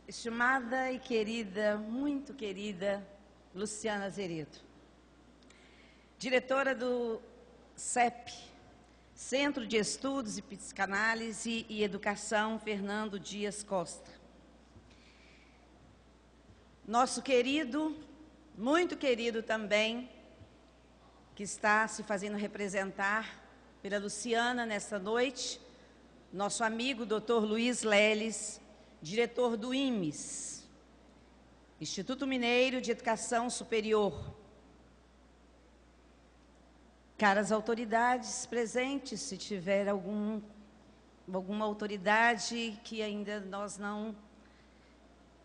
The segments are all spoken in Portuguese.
Estimada e querida, muito querida, Luciana Azeredo, diretora do CEP, Centro de Estudos e Psicanálise e Educação, Fernando Dias Costa. Nosso querido, muito querido também, que está se fazendo representar pela Luciana nesta noite, nosso amigo Dr. Luiz Leles, diretor do IMES, Instituto Mineiro de Educação Superior. Caras autoridades presentes, se tiver alguma autoridade que ainda nós não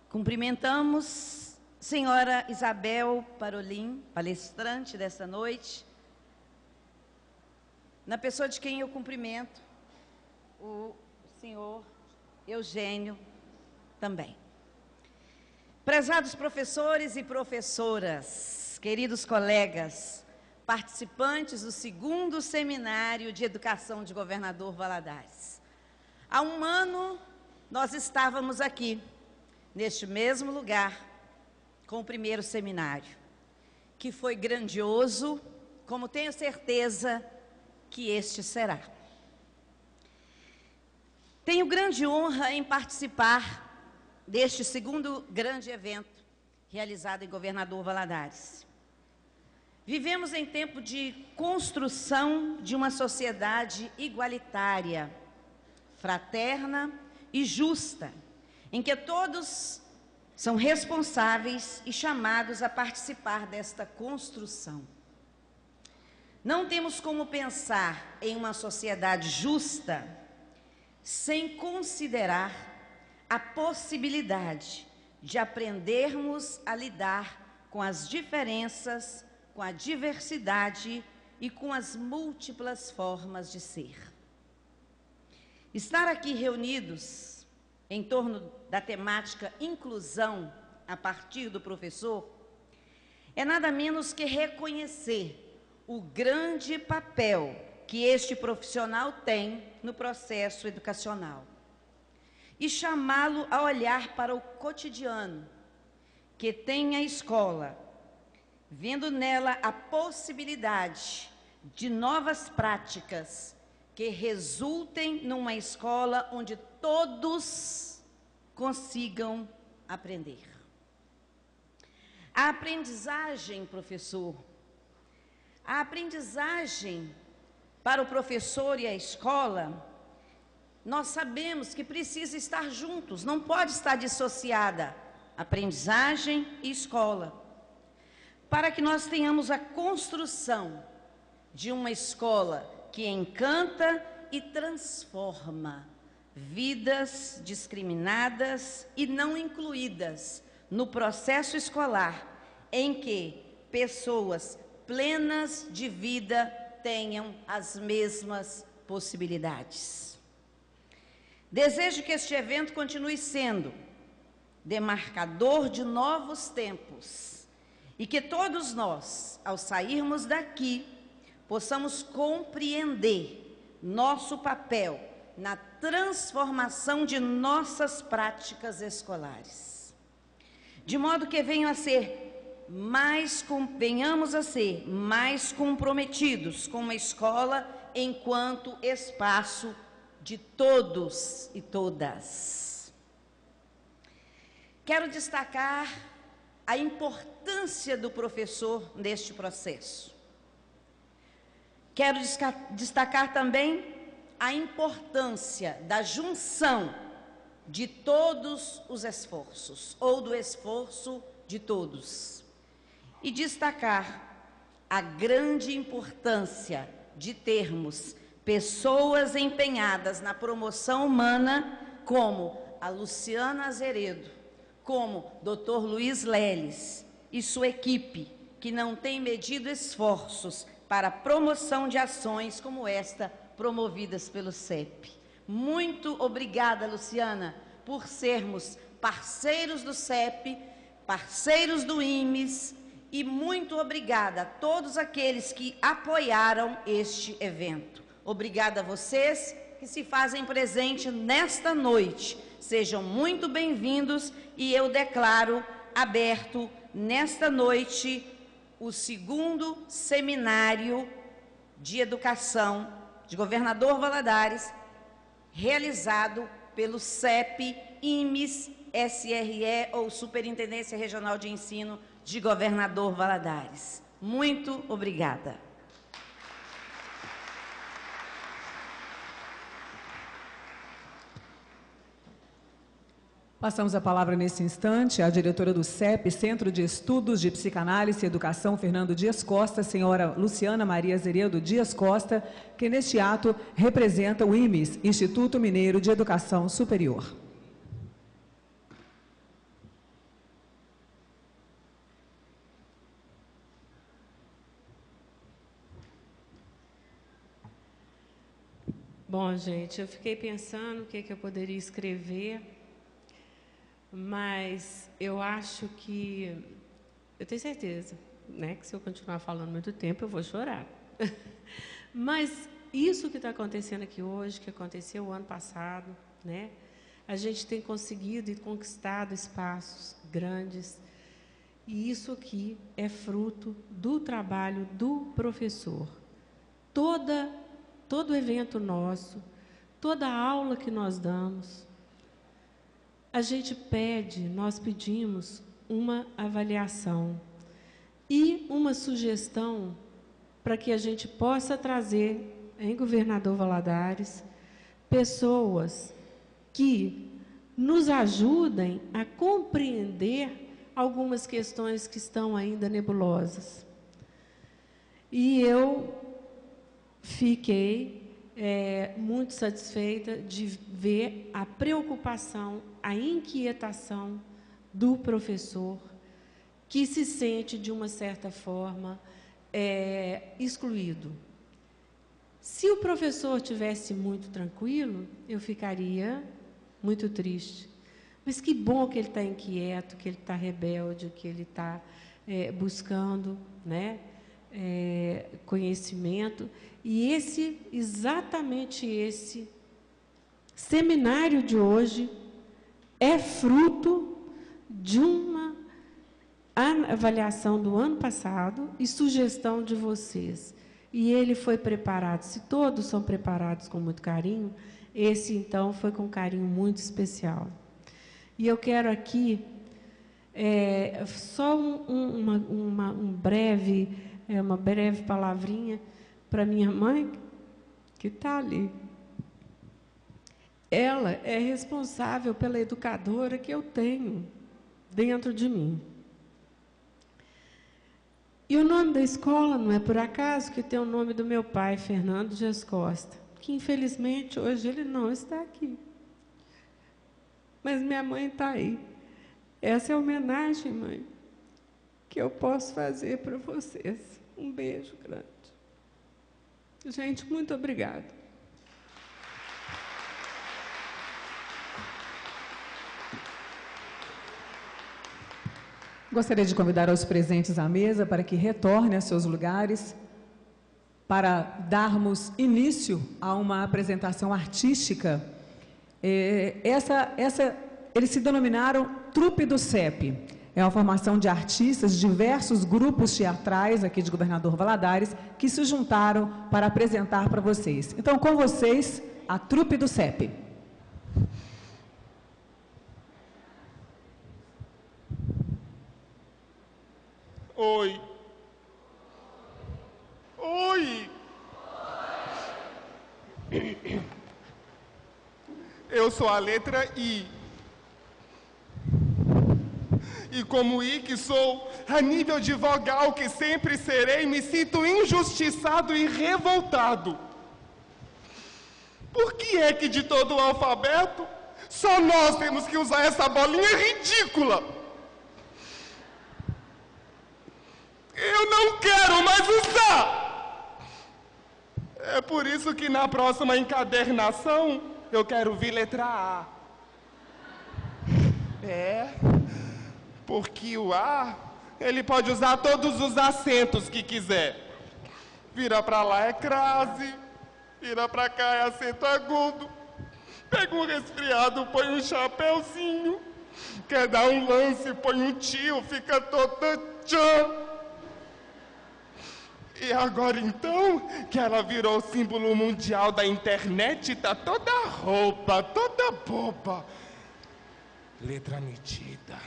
cumprimentamos, senhora Isabel Parolin, palestrante desta noite, na pessoa de quem eu cumprimento, o senhor Eugênio também. Prezados professores e professoras, queridos colegas, participantes do 2º Seminário de Educação de Governador Valadares. Há um ano, nós estávamos aqui, neste mesmo lugar, com o 1º seminário, que foi grandioso, como tenho certeza que este será. Tenho grande honra em participar deste 2º grande evento realizado em Governador Valadares. Vivemos em tempo de construção de uma sociedade igualitária, fraterna e justa, em que todos são responsáveis e chamados a participar desta construção. Não temos como pensar em uma sociedade justa sem considerar a possibilidade de aprendermos a lidar com as diferenças, com a diversidade e com as múltiplas formas de ser. Estar aqui reunidos em torno da temática inclusão a partir do professor é nada menos que reconhecer o grande papel que este profissional tem no processo educacional e chamá-lo a olhar para o cotidiano que tem a escola, vendo nela a possibilidade de novas práticas que resultem numa escola onde todos consigam aprender. A aprendizagem, professor, a aprendizagem para o professor e a escola, nós sabemos que precisa estar juntos, não pode estar dissociada, aprendizagem e escola, para que nós tenhamos a construção de uma escola que encanta e transforma vidas discriminadas e não incluídas no processo escolar, em que pessoas plenas de vida tenham as mesmas possibilidades. Desejo que este evento continue sendo demarcador de novos tempos e que todos nós, ao sairmos daqui, possamos compreender nosso papel na transformação de nossas práticas escolares, de modo que venhamos a ser mais comprometidos com a escola enquanto espaço de todos e todas. Quero destacar a importância do professor neste processo. Quero destacar também a importância da junção de todos os esforços, ou do esforço de todos. E destacar a grande importância de termos pessoas empenhadas na promoção humana, como a Luciana Azeredo, como Dr. Luiz Leles e sua equipe, que não tem medido esforços para a promoção de ações como esta, promovidas pelo CEP. Muito obrigada, Luciana, por sermos parceiros do CEP, parceiros do IMES, e muito obrigada a todos aqueles que apoiaram este evento. Obrigada a vocês que se fazem presente nesta noite, Sejam muito bem-vindos e eu declaro aberto nesta noite o 2º seminário de educação de Governador Valadares, realizado pelo CEP IMES SRE, ou Superintendência Regional de Ensino de Governador Valadares. Muito obrigada. Passamos a palavra nesse instante à diretora do CEP, Centro de Estudos de Psicanálise e Educação, Fernando Dias Costa, senhora Luciana Maria Azeredo Dias Costa, que neste ato representa o IMES, Instituto Mineiro de Educação Superior. Bom, gente, eu fiquei pensando o que eu poderia escrever, mas eu acho que, eu tenho certeza, né, que se eu continuar falando muito tempo, eu vou chorar. Mas isso que está acontecendo aqui hoje, que aconteceu o ano passado, né, a gente tem conseguido e conquistado espaços grandes, e isso aqui é fruto do trabalho do professor. Todo evento nosso, toda aula que nós damos, a gente nós pedimos uma avaliação e uma sugestão para que a gente possa trazer em Governador Valadares pessoas que nos ajudem a compreender algumas questões que estão ainda nebulosas. E eu fiquei muito satisfeita de ver a preocupação, a inquietação do professor, que se sente, de uma certa forma, excluído. Se o professor tivesse muito tranquilo, eu ficaria muito triste. Mas que bom que ele está inquieto, que ele está rebelde, que ele está buscando, né, conhecimento. E exatamente esse seminário de hoje é fruto de uma avaliação do ano passado e sugestão de vocês. E ele foi preparado, se todos são preparados com muito carinho, esse, então, foi com carinho muito especial. E eu quero aqui só uma breve palavrinha para minha mãe, que está ali. Ela é responsável pela educadora que eu tenho dentro de mim. E o nome da escola não é por acaso que tem o nome do meu pai, Fernando Dias Costa, que infelizmente hoje ele não está aqui. Mas minha mãe está aí. Essa é a homenagem, mãe, que eu posso fazer para vocês. Um beijo grande. Gente, muito obrigada. Gostaria de convidar os presentes à mesa para que retornem a seus lugares para darmos início a uma apresentação artística. Eles se denominaram Trupe do CEP. É uma formação de artistas de diversos grupos teatrais aqui de Governador Valadares que se juntaram para apresentar para vocês. Então, com vocês, a Trupe do CEP. Oi. Oi. Eu sou a letra I. E como I que sou, a nível de vogal que sempre serei, me sinto injustiçado e revoltado. Por que é que de todo o alfabeto, só nós temos que usar essa bolinha ridícula? Eu não quero mais usar! É por isso que na próxima encadernação, eu quero vir letra A. Porque o A, ele pode usar todos os acentos que quiser. Vira pra lá é crase, vira pra cá é acento agudo, Pega um resfriado, põe um chapéuzinho. Quer dar um lance, põe um tio, fica toda tchan. E agora então, que ela virou símbolo mundial da internet, tá toda roupa, toda boba. Letra metida.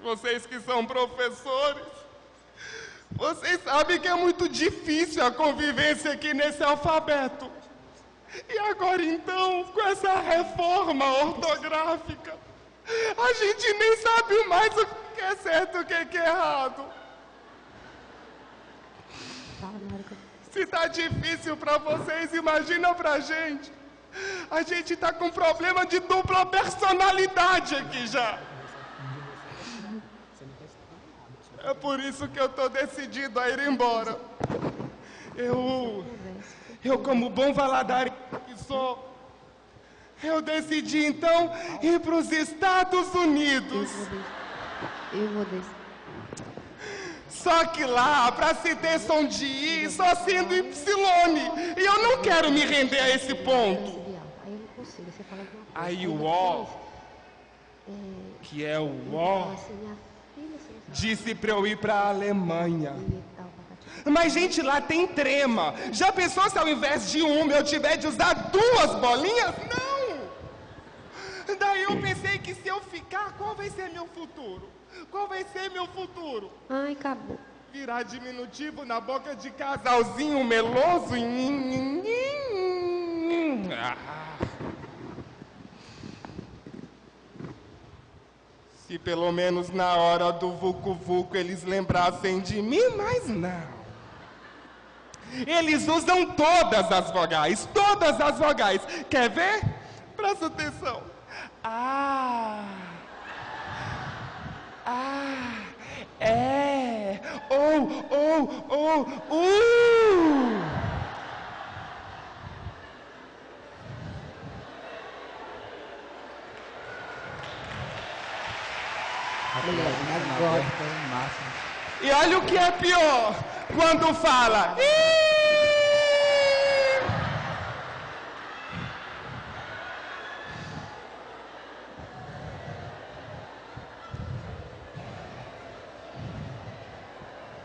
Vocês que são professores, vocês sabem que é muito difícil a convivência aqui nesse alfabeto. E agora então, com essa reforma ortográfica, a gente nem sabe mais o que é certo e o que é errado. Se tá difícil pra vocês, imagina pra gente. A gente tá com problema de dupla personalidade aqui já. É por isso que eu tô decidido a ir embora. Eu como bom valadarense que sou, eu decidi então ir para os Estados Unidos. Eu vou descer. Só que lá, para se ter som de ir, só sendo Ypsilone. E eu não quero me render a esse ponto. Aí eu não consigo, você fala alguma coisa. Aí o O, que é o O, disse para eu ir para a Alemanha. Mas, gente, lá tem trema. Já pensou se ao invés de uma eu tiver de usar 2 bolinhas? Não! Daí eu pensei que se eu ficar, qual vai ser meu futuro? Qual vai ser meu futuro? Ai, acabou. Virar diminutivo na boca de casalzinho meloso? Se pelo menos na hora do vucu-vucu eles lembrassem de mim, mas não. Eles usam todas as vogais, todas as vogais. Quer ver? Presta atenção. É, Agora. E olha o que é pior, quando fala...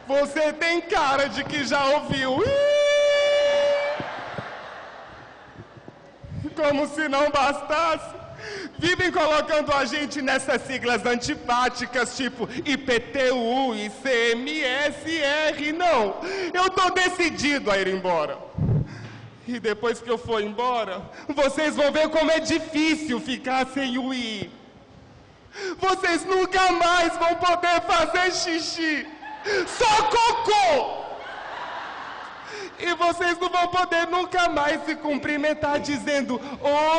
Você tem cara de que já ouviu. Como se não bastasse, vivem colocando a gente nessas siglas antipáticas, tipo IPTU, ICMS, R. Não, eu tô decidido a ir embora. E depois que eu for embora, vocês vão ver como é difícil ficar sem o I. Vocês nunca mais vão poder fazer xixi. Só cocô! E vocês não vão poder nunca mais se cumprimentar dizendo: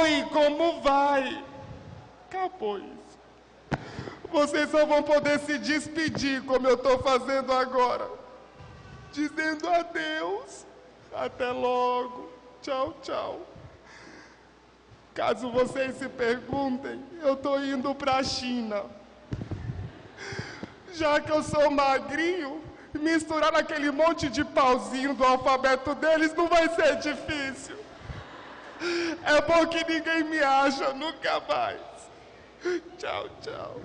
oi, como vai? Acabou isso. Vocês só vão poder se despedir como eu estou fazendo agora. Dizendo adeus. Até logo. Tchau, tchau. Caso vocês se perguntem, eu estou indo para a China. Já que eu sou magrinho, misturar aquele monte de pauzinho do alfabeto deles não vai ser difícil. É bom que ninguém me acha nunca mais. Tchau, tchau.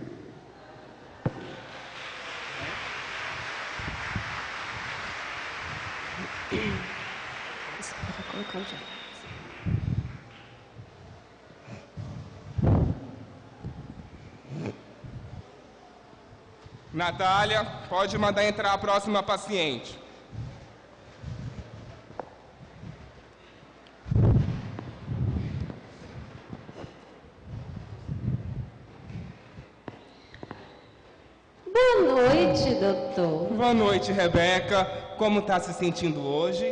Natália, pode mandar entrar a próxima paciente. Boa noite, doutor. Boa noite, Rebeca. Como está se sentindo hoje?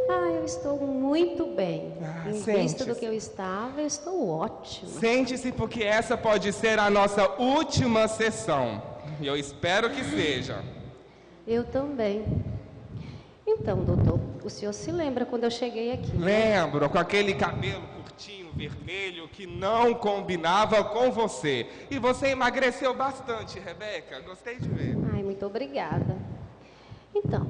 Eu estou muito bem. Em vista sente-se. do que eu estava, eu estou ótima. Sente-se, porque essa pode ser a nossa última sessão. E eu espero que seja. Eu também. Então, doutor, o senhor se lembra quando eu cheguei aqui? Lembro, com aquele cabelo curtinho, vermelho, que não combinava com você. E você emagreceu bastante, Rebeca. Gostei de ver. Ai, muito obrigada. Então,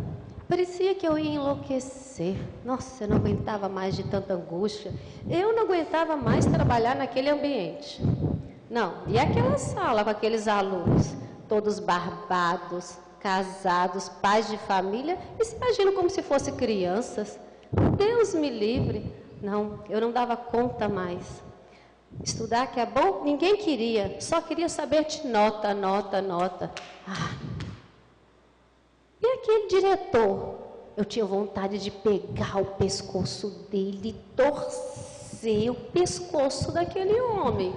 Parecia que eu ia enlouquecer. Nossa, eu não aguentava mais de tanta angústia. Eu não aguentava mais trabalhar naquele ambiente. Não, e aquela sala com aqueles alunos, todos barbados, casados, pais de família, e se imaginam como se fossem crianças. Deus me livre. Não, eu não dava conta mais. Estudar que é bom, ninguém queria, só queria saber de nota, nota, nota. E aquele diretor? Eu tinha vontade de pegar o pescoço dele e torcer o pescoço daquele homem.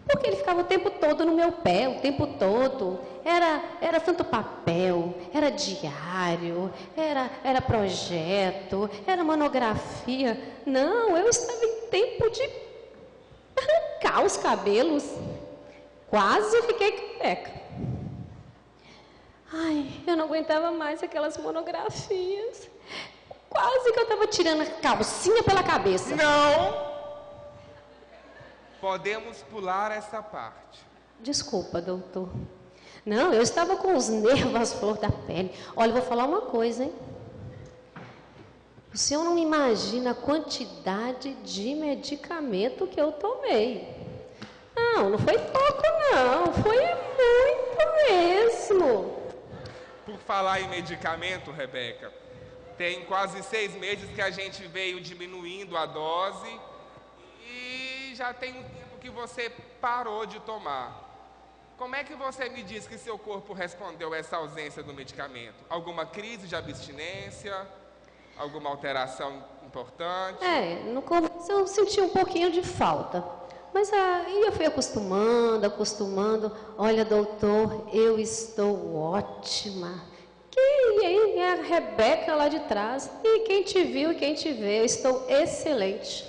Porque ele ficava o tempo todo no meu pé, o tempo todo. Era tanto papel, era diário, era projeto, era monografia. Não, eu estava em tempo de arrancar os cabelos. Quase fiquei careca. Ai, eu não aguentava mais aquelas monografias. Quase que eu estava tirando a calcinha pela cabeça. Não! Podemos pular essa parte. Desculpa, doutor. Não, eu estava com os nervos à flor da pele. Olha, eu vou falar uma coisa, hein? O senhor não imagina a quantidade de medicamento que eu tomei. Não, não foi pouco, não. Foi muito mesmo. Por falar em medicamento, Rebeca, tem quase 6 meses que a gente veio diminuindo a dose e já tem um tempo que você parou de tomar. Como é que você me diz que seu corpo respondeu a essa ausência do medicamento? Alguma crise de abstinência? Alguma alteração importante? No começo eu senti um pouquinho de falta. Mas aí eu fui acostumando. Olha, doutor, eu estou ótima. Quem é a Rebeca lá de trás? E quem te viu e quem te vê, eu estou excelente.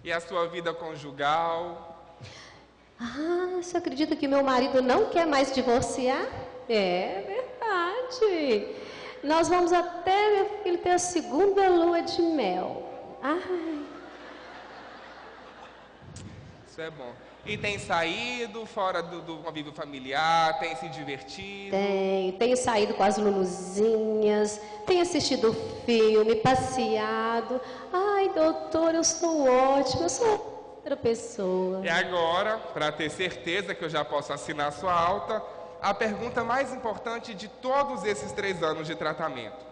E a sua vida conjugal? Você acredita que meu marido não quer mais divorciar? É verdade. Nós vamos até, meu filho, ter a 2ª lua de mel. Isso é bom. E tem saído fora do convívio familiar? Tem se divertido? Tenho saído com as luluzinhas, tenho assistido filme, passeado. Ai, doutor, eu estou ótima, eu sou outra pessoa. E agora, para ter certeza que eu já posso assinar sua alta, a pergunta mais importante de todos esses 3 anos de tratamento.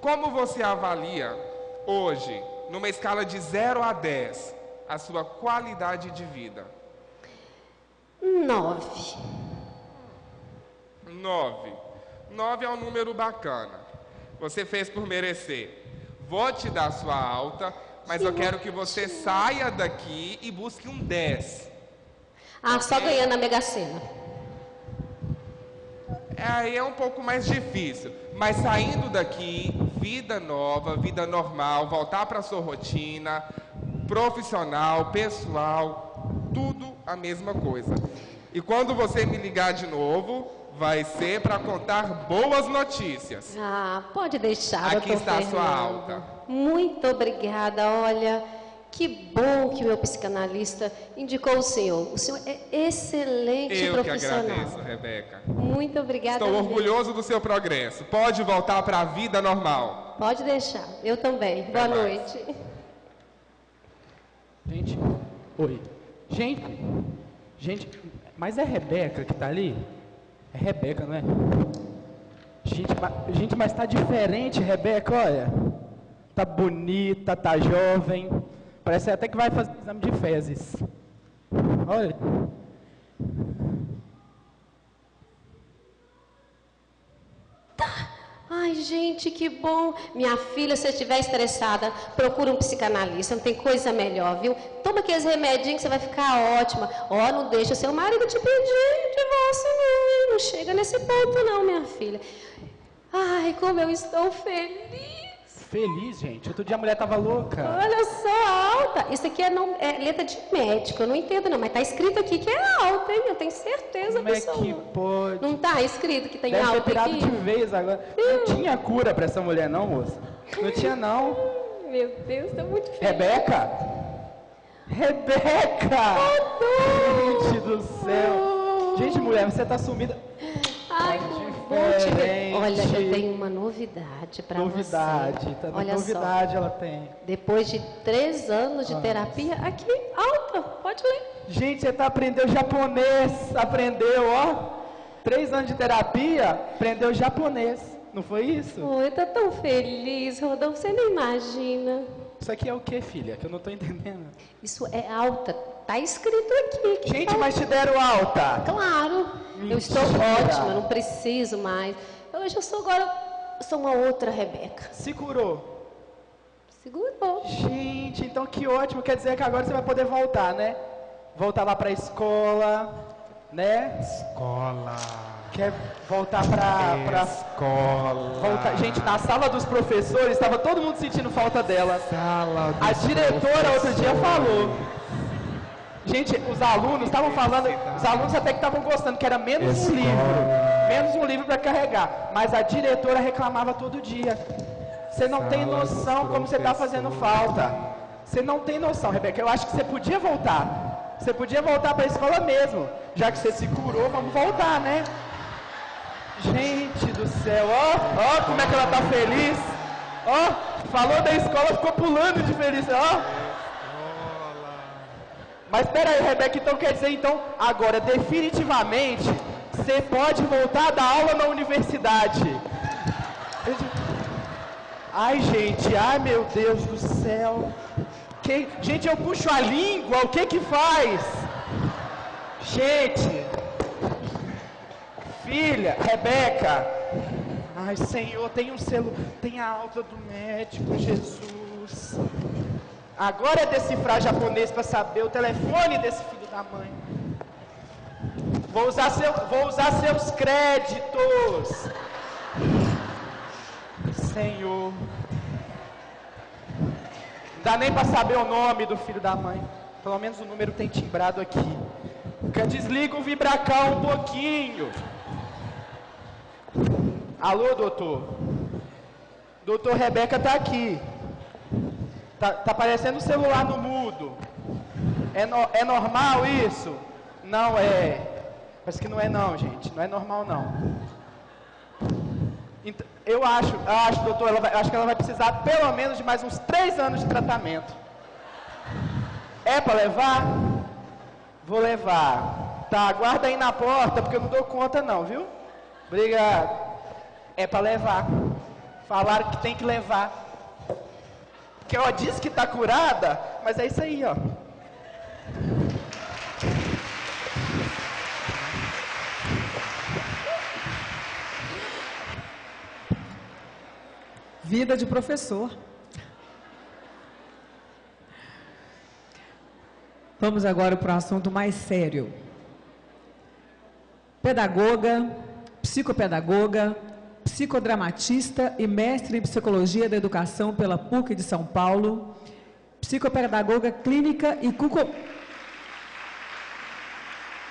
Como você avalia hoje, numa escala de 0 a 10, a sua qualidade de vida? 9. 9 é um número bacana. Você fez por merecer. Vou te dar sua alta, mas eu quero que você saia daqui e busque um 10. Só ganhando a Mega Sena. Aí é um pouco mais difícil. Mas saindo daqui, vida nova, vida normal, voltar para a sua rotina, profissional, pessoal, tudo a mesma coisa. E quando você me ligar de novo, vai ser para contar boas notícias. Pode deixar, Aqui doutor está a sua Fernando. alta. Muito obrigada. Olha, que bom que o meu psicanalista indicou o senhor. O senhor é excelente profissional. Eu que agradeço, Rebeca. Muito obrigada. Estou orgulhoso do seu progresso. Pode voltar para a vida normal. Pode deixar. Eu também. Boa noite. Gente, oi. Gente, mas é a Rebeca que está ali? É Rebeca, não é? Gente, mas tá diferente, Rebeca, olha. Tá bonita, tá jovem. Parece até que vai fazer exame de fezes. Olha. Ai, gente, que bom. Minha filha, se estiver estressada, procura um psicanalista, não tem coisa melhor, viu? Toma aqueles remedinhos que você vai ficar ótima. Não deixa o seu marido te pedir divórcio, não. Não chega nesse ponto, não, minha filha. Ai, como eu estou feliz. Feliz, gente. Outro dia a mulher tava louca. Olha só, alta. Isso aqui é letra de médico, eu não entendo não, mas tá escrito aqui que é alta, hein? Eu tenho certeza Como é que pode? Não tá escrito que tem Deve alta ter pirado aqui? de vez agora. Não tinha cura pra essa mulher não, moça. Não tinha não. Meu Deus, tô muito feliz. Rebeca! Gente do céu. Gente, mulher, você tá sumida. Ai, De bom te Olha, eu tenho uma novidade para você. Novidade, também Olha novidade só. ela tem. Depois de 3 anos de terapia, aqui, alta, pode ler. Gente, você aprendeu japonês, aprendeu, ó. 3 anos de terapia, aprendeu japonês. Não foi isso? Oi, tá tão feliz, Rodolfo, você nem imagina. Isso aqui é o que, filha? Que eu não tô entendendo. Isso é alta, tá escrito aqui. que Gente, alta. mas te deram alta. Claro, eu estou Mentira. ótima, não preciso mais. Hoje eu sou agora, sou uma outra Rebeca. Se curou. Segurou. Gente, então que ótimo. Quer dizer que agora você vai poder voltar, né? Voltar lá pra escola, né? Escola. Quer voltar pra Escola. voltar. Gente, na sala dos professores, estava todo mundo sentindo falta dela. Sala dos A diretora outro dia falou. Gente, os alunos estavam falando, os alunos até que estavam gostando, que era menos um livro para carregar. Mas a diretora reclamava todo dia. Você não tem noção como você está fazendo falta. Você não tem noção, Rebeca. Eu acho que você podia voltar. Você podia voltar para a escola mesmo. Já que você se curou, vamos voltar, né? Gente do céu, ó como é que ela tá feliz. Ó, falou da escola, ficou pulando de felicidade, ó. Mas espera aí, Rebeca, então quer dizer, então, agora, definitivamente, você pode voltar a dar aula na universidade. Ai, gente, ai, meu Deus do céu. Gente, eu puxo a língua, o que que faz? Gente, filha, Rebeca, ai, Senhor, tem a alta do médico, Jesus. Agora é decifrar japonês para saber o telefone desse filho da mãe. Vou usar seus créditos. Senhor. Não dá nem para saber o nome do filho da mãe. Pelo menos o número tem timbrado aqui. Desliga o vibracal um pouquinho. Alô, doutor? Doutor Rebeca tá aqui. Tá aparecendo o celular no mudo. É normal isso? Não é. Parece que não é não, gente. Não é normal não. Então, eu acho, doutor, acho que ela vai precisar pelo menos de mais uns 3 anos de tratamento. É para levar? Vou levar. Tá, aguarda aí na porta, porque eu não dou conta não, viu? Obrigado. É para levar. Falaram que tem que levar. Porque ela disse que tá curada, mas é isso aí, ó. Vida de professor. Vamos agora para um assunto mais sério. Pedagoga, psicopedagoga, psicodramatista e mestre em Psicologia da Educação pela PUC de São Paulo, psicopedagoga clínica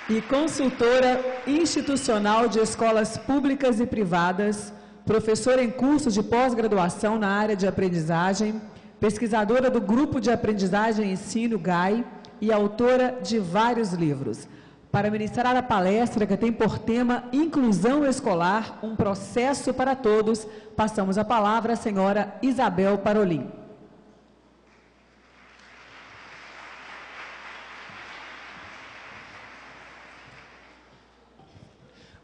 e consultora institucional de escolas públicas e privadas, professora em cursos de pós-graduação na área de aprendizagem, pesquisadora do Grupo de Aprendizagem e Ensino, GAI, e autora de vários livros. Para ministrar a palestra que tem por tema Inclusão Escolar, um processo para todos, passamos a palavra à senhora Isabel Parolin.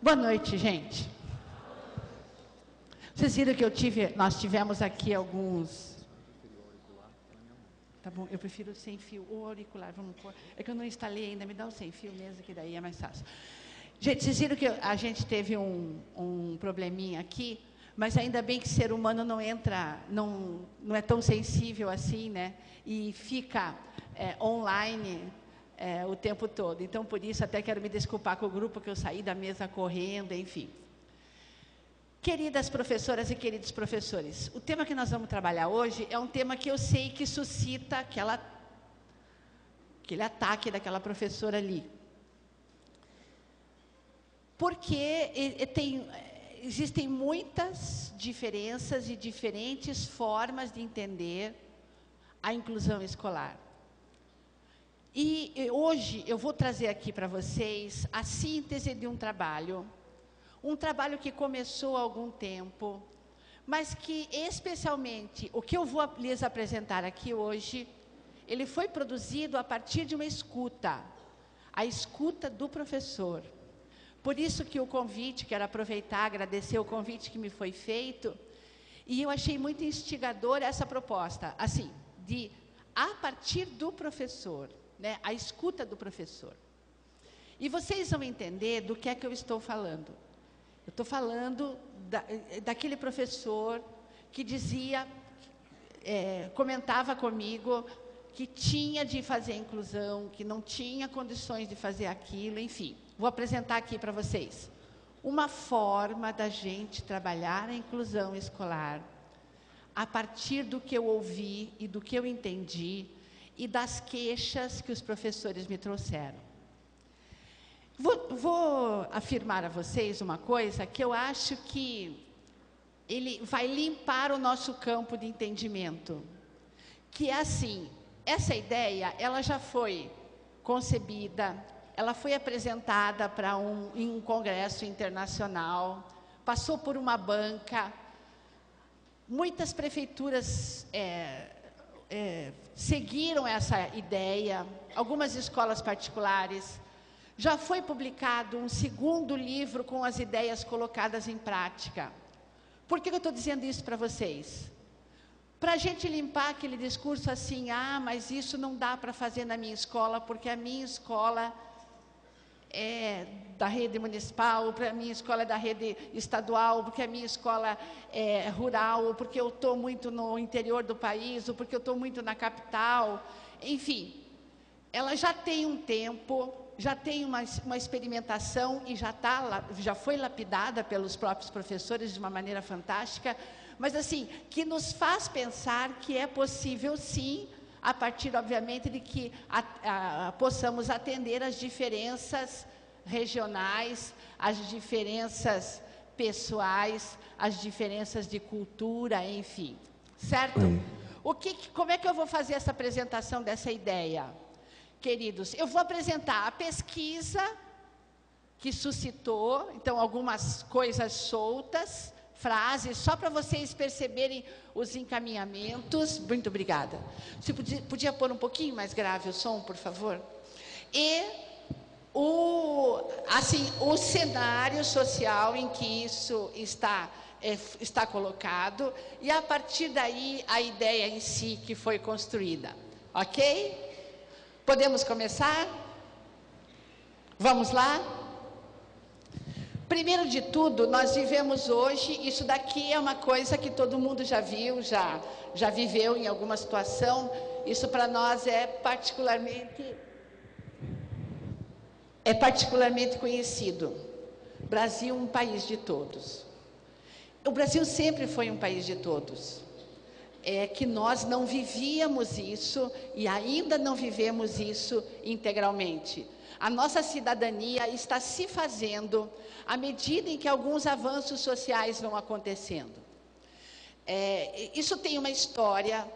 Boa noite, gente. Vocês viram que nós tivemos aqui alguns... Tá bom, eu prefiro sem fio ou auricular, vamos pôr. É que eu não instalei ainda, me dá o sem fio mesmo, que daí é mais fácil. Gente, vocês viram que a gente teve um probleminha aqui, mas ainda bem que o ser humano não entra, não é tão sensível assim, né? E fica online o tempo todo. Então, por isso, até quero me desculpar com o grupo, que eu saí da mesa correndo, enfim. Queridas professoras e queridos professores, o tema que nós vamos trabalhar hoje é um tema que eu sei que suscita aquele ataque daquela professora ali. Porque existem muitas diferenças e diferentes formas de entender a inclusão escolar. E hoje eu vou trazer aqui para vocês a síntese de um trabalho Um trabalho que começou há algum tempo, mas que, especialmente, o que eu vou lhes apresentar aqui hoje, ele foi produzido a partir de uma escuta, a escuta do professor. Por isso que o convite, quero aproveitar, agradecer o convite que me foi feito, e eu achei muito instigadora essa proposta, assim, de a partir do professor, né, a escuta do professor. E vocês vão entender do que é que eu estou falando. Eu estou falando daquele professor que dizia, comentava comigo, que tinha de fazer a inclusão, que não tinha condições de fazer aquilo, enfim. Vou apresentar aqui para vocês uma forma da gente trabalhar a inclusão escolar a partir do que eu ouvi e do que eu entendi e das queixas que os professores me trouxeram. Vou afirmar a vocês uma coisa que eu acho que ele vai limpar o nosso campo de entendimento, que é assim, essa ideia, ela já foi concebida, ela foi apresentada em um congresso internacional, passou por uma banca, muitas prefeituras seguiram essa ideia, algumas escolas particulares. Já foi publicado um segundo livro com as ideias colocadas em prática. Por que eu estou dizendo isso para vocês? Para a gente limpar aquele discurso assim, mas isso não dá para fazer na minha escola, porque a minha escola é da rede municipal, porque a minha escola é da rede estadual, porque a minha escola é rural, ou porque eu estou muito no interior do país, ou porque eu estou muito na capital. Enfim, ela já tem um tempo, já tem uma experimentação e já foi lapidada pelos próprios professores de uma maneira fantástica, mas assim, que nos faz pensar que é possível sim, a partir, obviamente, de que possamos atender às diferenças regionais, às diferenças pessoais, às diferenças de cultura, enfim. Certo? Como é que eu vou fazer essa apresentação dessa ideia? Queridos, eu vou apresentar a pesquisa que suscitou, então, algumas coisas soltas, frases, só para vocês perceberem os encaminhamentos. Muito obrigada. Você podia pôr um pouquinho mais grave o som, por favor? E o cenário social em que isso está colocado, e a partir daí a ideia em si que foi construída. Ok? Podemos começar? Vamos lá? Primeiro de tudo, nós vivemos hoje, isso daqui é uma coisa que todo mundo já viu, já viveu em alguma situação, isso para nós é particularmente conhecido. Brasil, um país de todos. O Brasil sempre foi um país de todos. É que nós não vivíamos isso e ainda não vivemos isso integralmente. A nossa cidadania está se fazendo à medida em que alguns avanços sociais vão acontecendo. Isso tem uma história,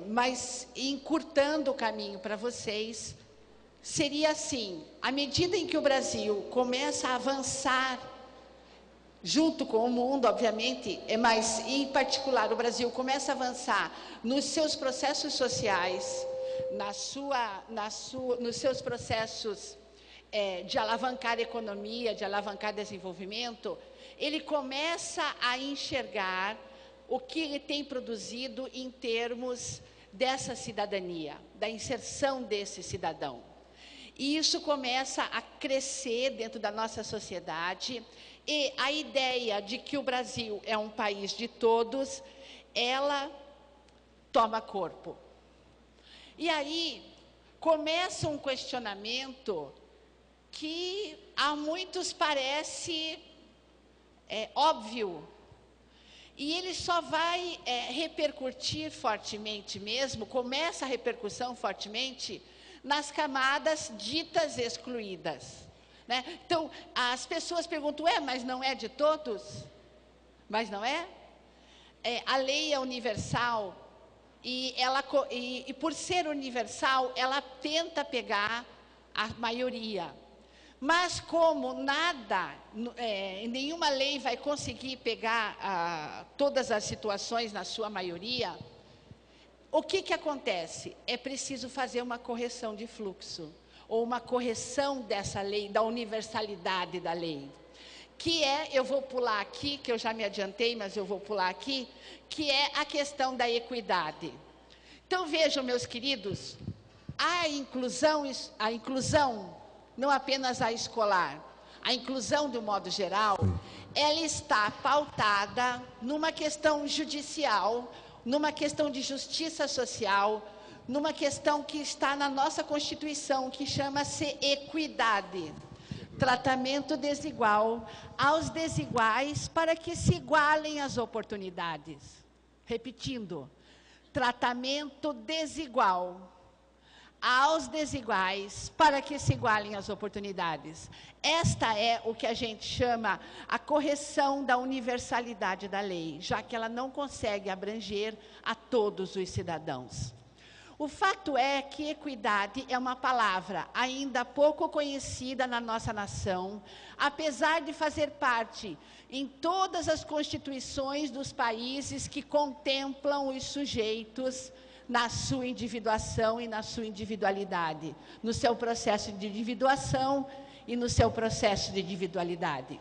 mas encurtando o caminho para vocês, seria assim, à medida em que o Brasil começa a avançar junto com o mundo, obviamente, mas em particular o Brasil começa a avançar nos seus processos sociais, nos seus processos de alavancar a economia, de alavancar desenvolvimento, ele começa a enxergar o que ele tem produzido em termos dessa cidadania, da inserção desse cidadão. E isso começa a crescer dentro da nossa sociedade, e a ideia de que o Brasil é um país de todos, ela toma corpo. E aí começa um questionamento que a muitos parece óbvio, e ele só vai repercutir fortemente mesmo, começa a repercussão fortemente nas camadas ditas excluídas, né? Então, as pessoas perguntam, mas não é de todos? Mas não é? A lei é universal, e por ser universal, ela tenta pegar a maioria. Mas como nada, nenhuma lei vai conseguir pegar todas as situações na sua maioria, o que acontece? É preciso fazer uma correção de fluxo, ou uma correção dessa lei, da universalidade da lei. Que é, eu vou pular aqui, que eu já me adiantei, mas eu vou pular aqui, que é a questão da equidade. Então vejam, meus queridos, a inclusão, não apenas a escolar, a inclusão de um modo geral, ela está pautada numa questão judicial, numa questão de justiça social, numa questão que está na nossa Constituição, que chama-se equidade. Tratamento desigual aos desiguais para que se igualem as oportunidades. Repetindo, tratamento desigual aos desiguais para que se igualem as oportunidades. Esta é o que a gente chama a correção da universalidade da lei, já que ela não consegue abranger a todos os cidadãos. O fato é que equidade é uma palavra ainda pouco conhecida na nossa nação, apesar de fazer parte em todas as constituições dos países que contemplam os sujeitos na sua individuação e na sua individualidade, no seu processo de individuação e no seu processo de individualidade.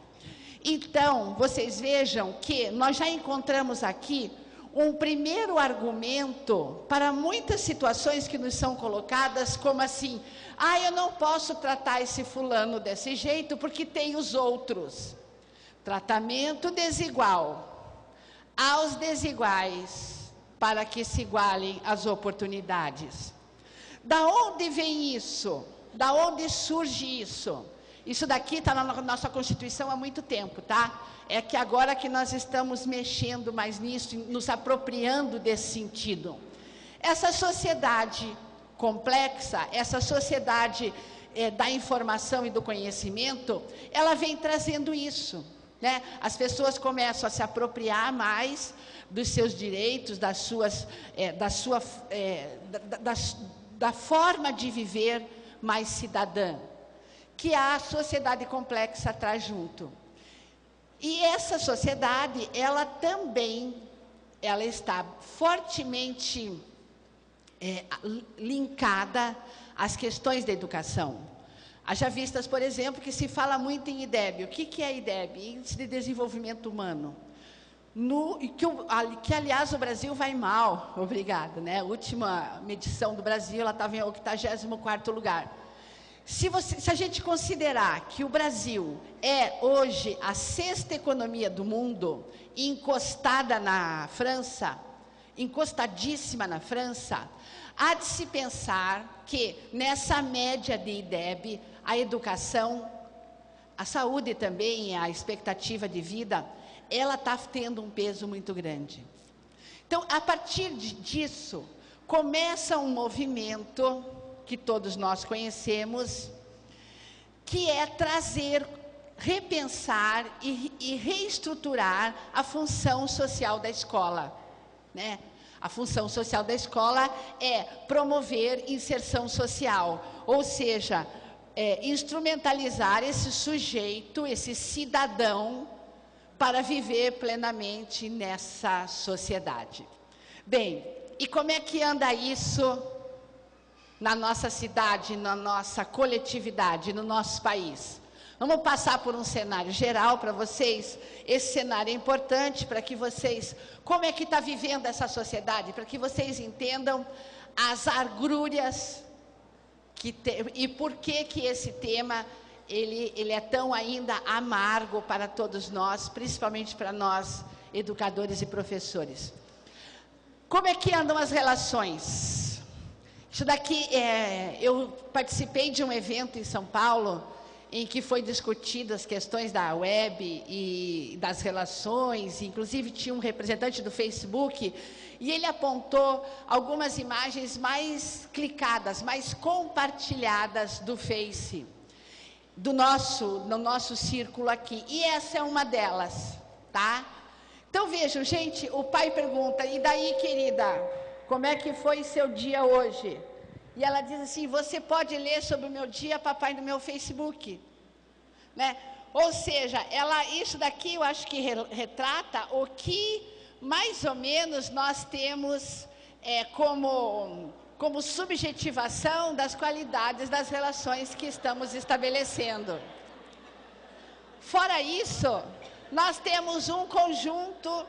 Então, vocês vejam que nós já encontramos aqui um primeiro argumento para muitas situações que nos são colocadas, como assim, eu não posso tratar esse fulano desse jeito porque tem os outros. Tratamento desigual aos desiguais, para que se igualem as oportunidades. Da onde vem isso? Da onde surge isso? Isso daqui está na nossa Constituição há muito tempo, tá? É que agora que nós estamos mexendo mais nisso, nos apropriando desse sentido. Essa sociedade complexa, essa sociedade da informação e do conhecimento, ela vem trazendo isso, né? As pessoas começam a se apropriar mais dos seus direitos, da forma de viver mais cidadã, que a sociedade complexa traz junto. E essa sociedade, ela está fortemente linkada às questões da educação. Haja vistas, por exemplo, que se fala muito em IDEB. O que é IDEB? Índice de Desenvolvimento Humano. Que, aliás, o Brasil vai mal, obrigada, né? A última medição do Brasil, ela estava em 84º lugar. Se a gente considerar que o Brasil é hoje a 6ª economia do mundo, encostada na França, encostadíssima na França, há de se pensar que nessa média de IDEB, a educação, a saúde também, a expectativa de vida, ela está tendo um peso muito grande. Então, a partir disso, começa um movimento que todos nós conhecemos, que é repensar e reestruturar a função social da escola, né? A função social da escola é promover inserção social, ou seja, instrumentalizar esse sujeito, esse cidadão, para viver plenamente nessa sociedade. Bem, e como é que anda isso na nossa cidade, na nossa coletividade, no nosso país? Vamos passar por um cenário geral para vocês. Esse cenário é importante para que vocês, como é que está vivendo essa sociedade, para que vocês entendam as agrúrias e por que esse tema ele é tão ainda amargo para todos nós, principalmente para nós, educadores e professores. Como é que andam as relações? Isso daqui, eu participei de um evento em São Paulo, em que foi discutidas as questões da web e das relações, inclusive tinha um representante do Facebook, e ele apontou algumas imagens mais clicadas, mais compartilhadas do Face, no nosso círculo aqui, e essa é uma delas, tá? Então vejam, gente, o pai pergunta, e daí, querida, como é que foi seu dia hoje? E ela diz assim, você pode ler sobre o meu dia, papai, no meu Facebook. né? Ou seja, isso daqui eu acho que retrata o que mais ou menos nós temos como subjetivação das qualidades das relações que estamos estabelecendo. Fora isso, nós temos um conjunto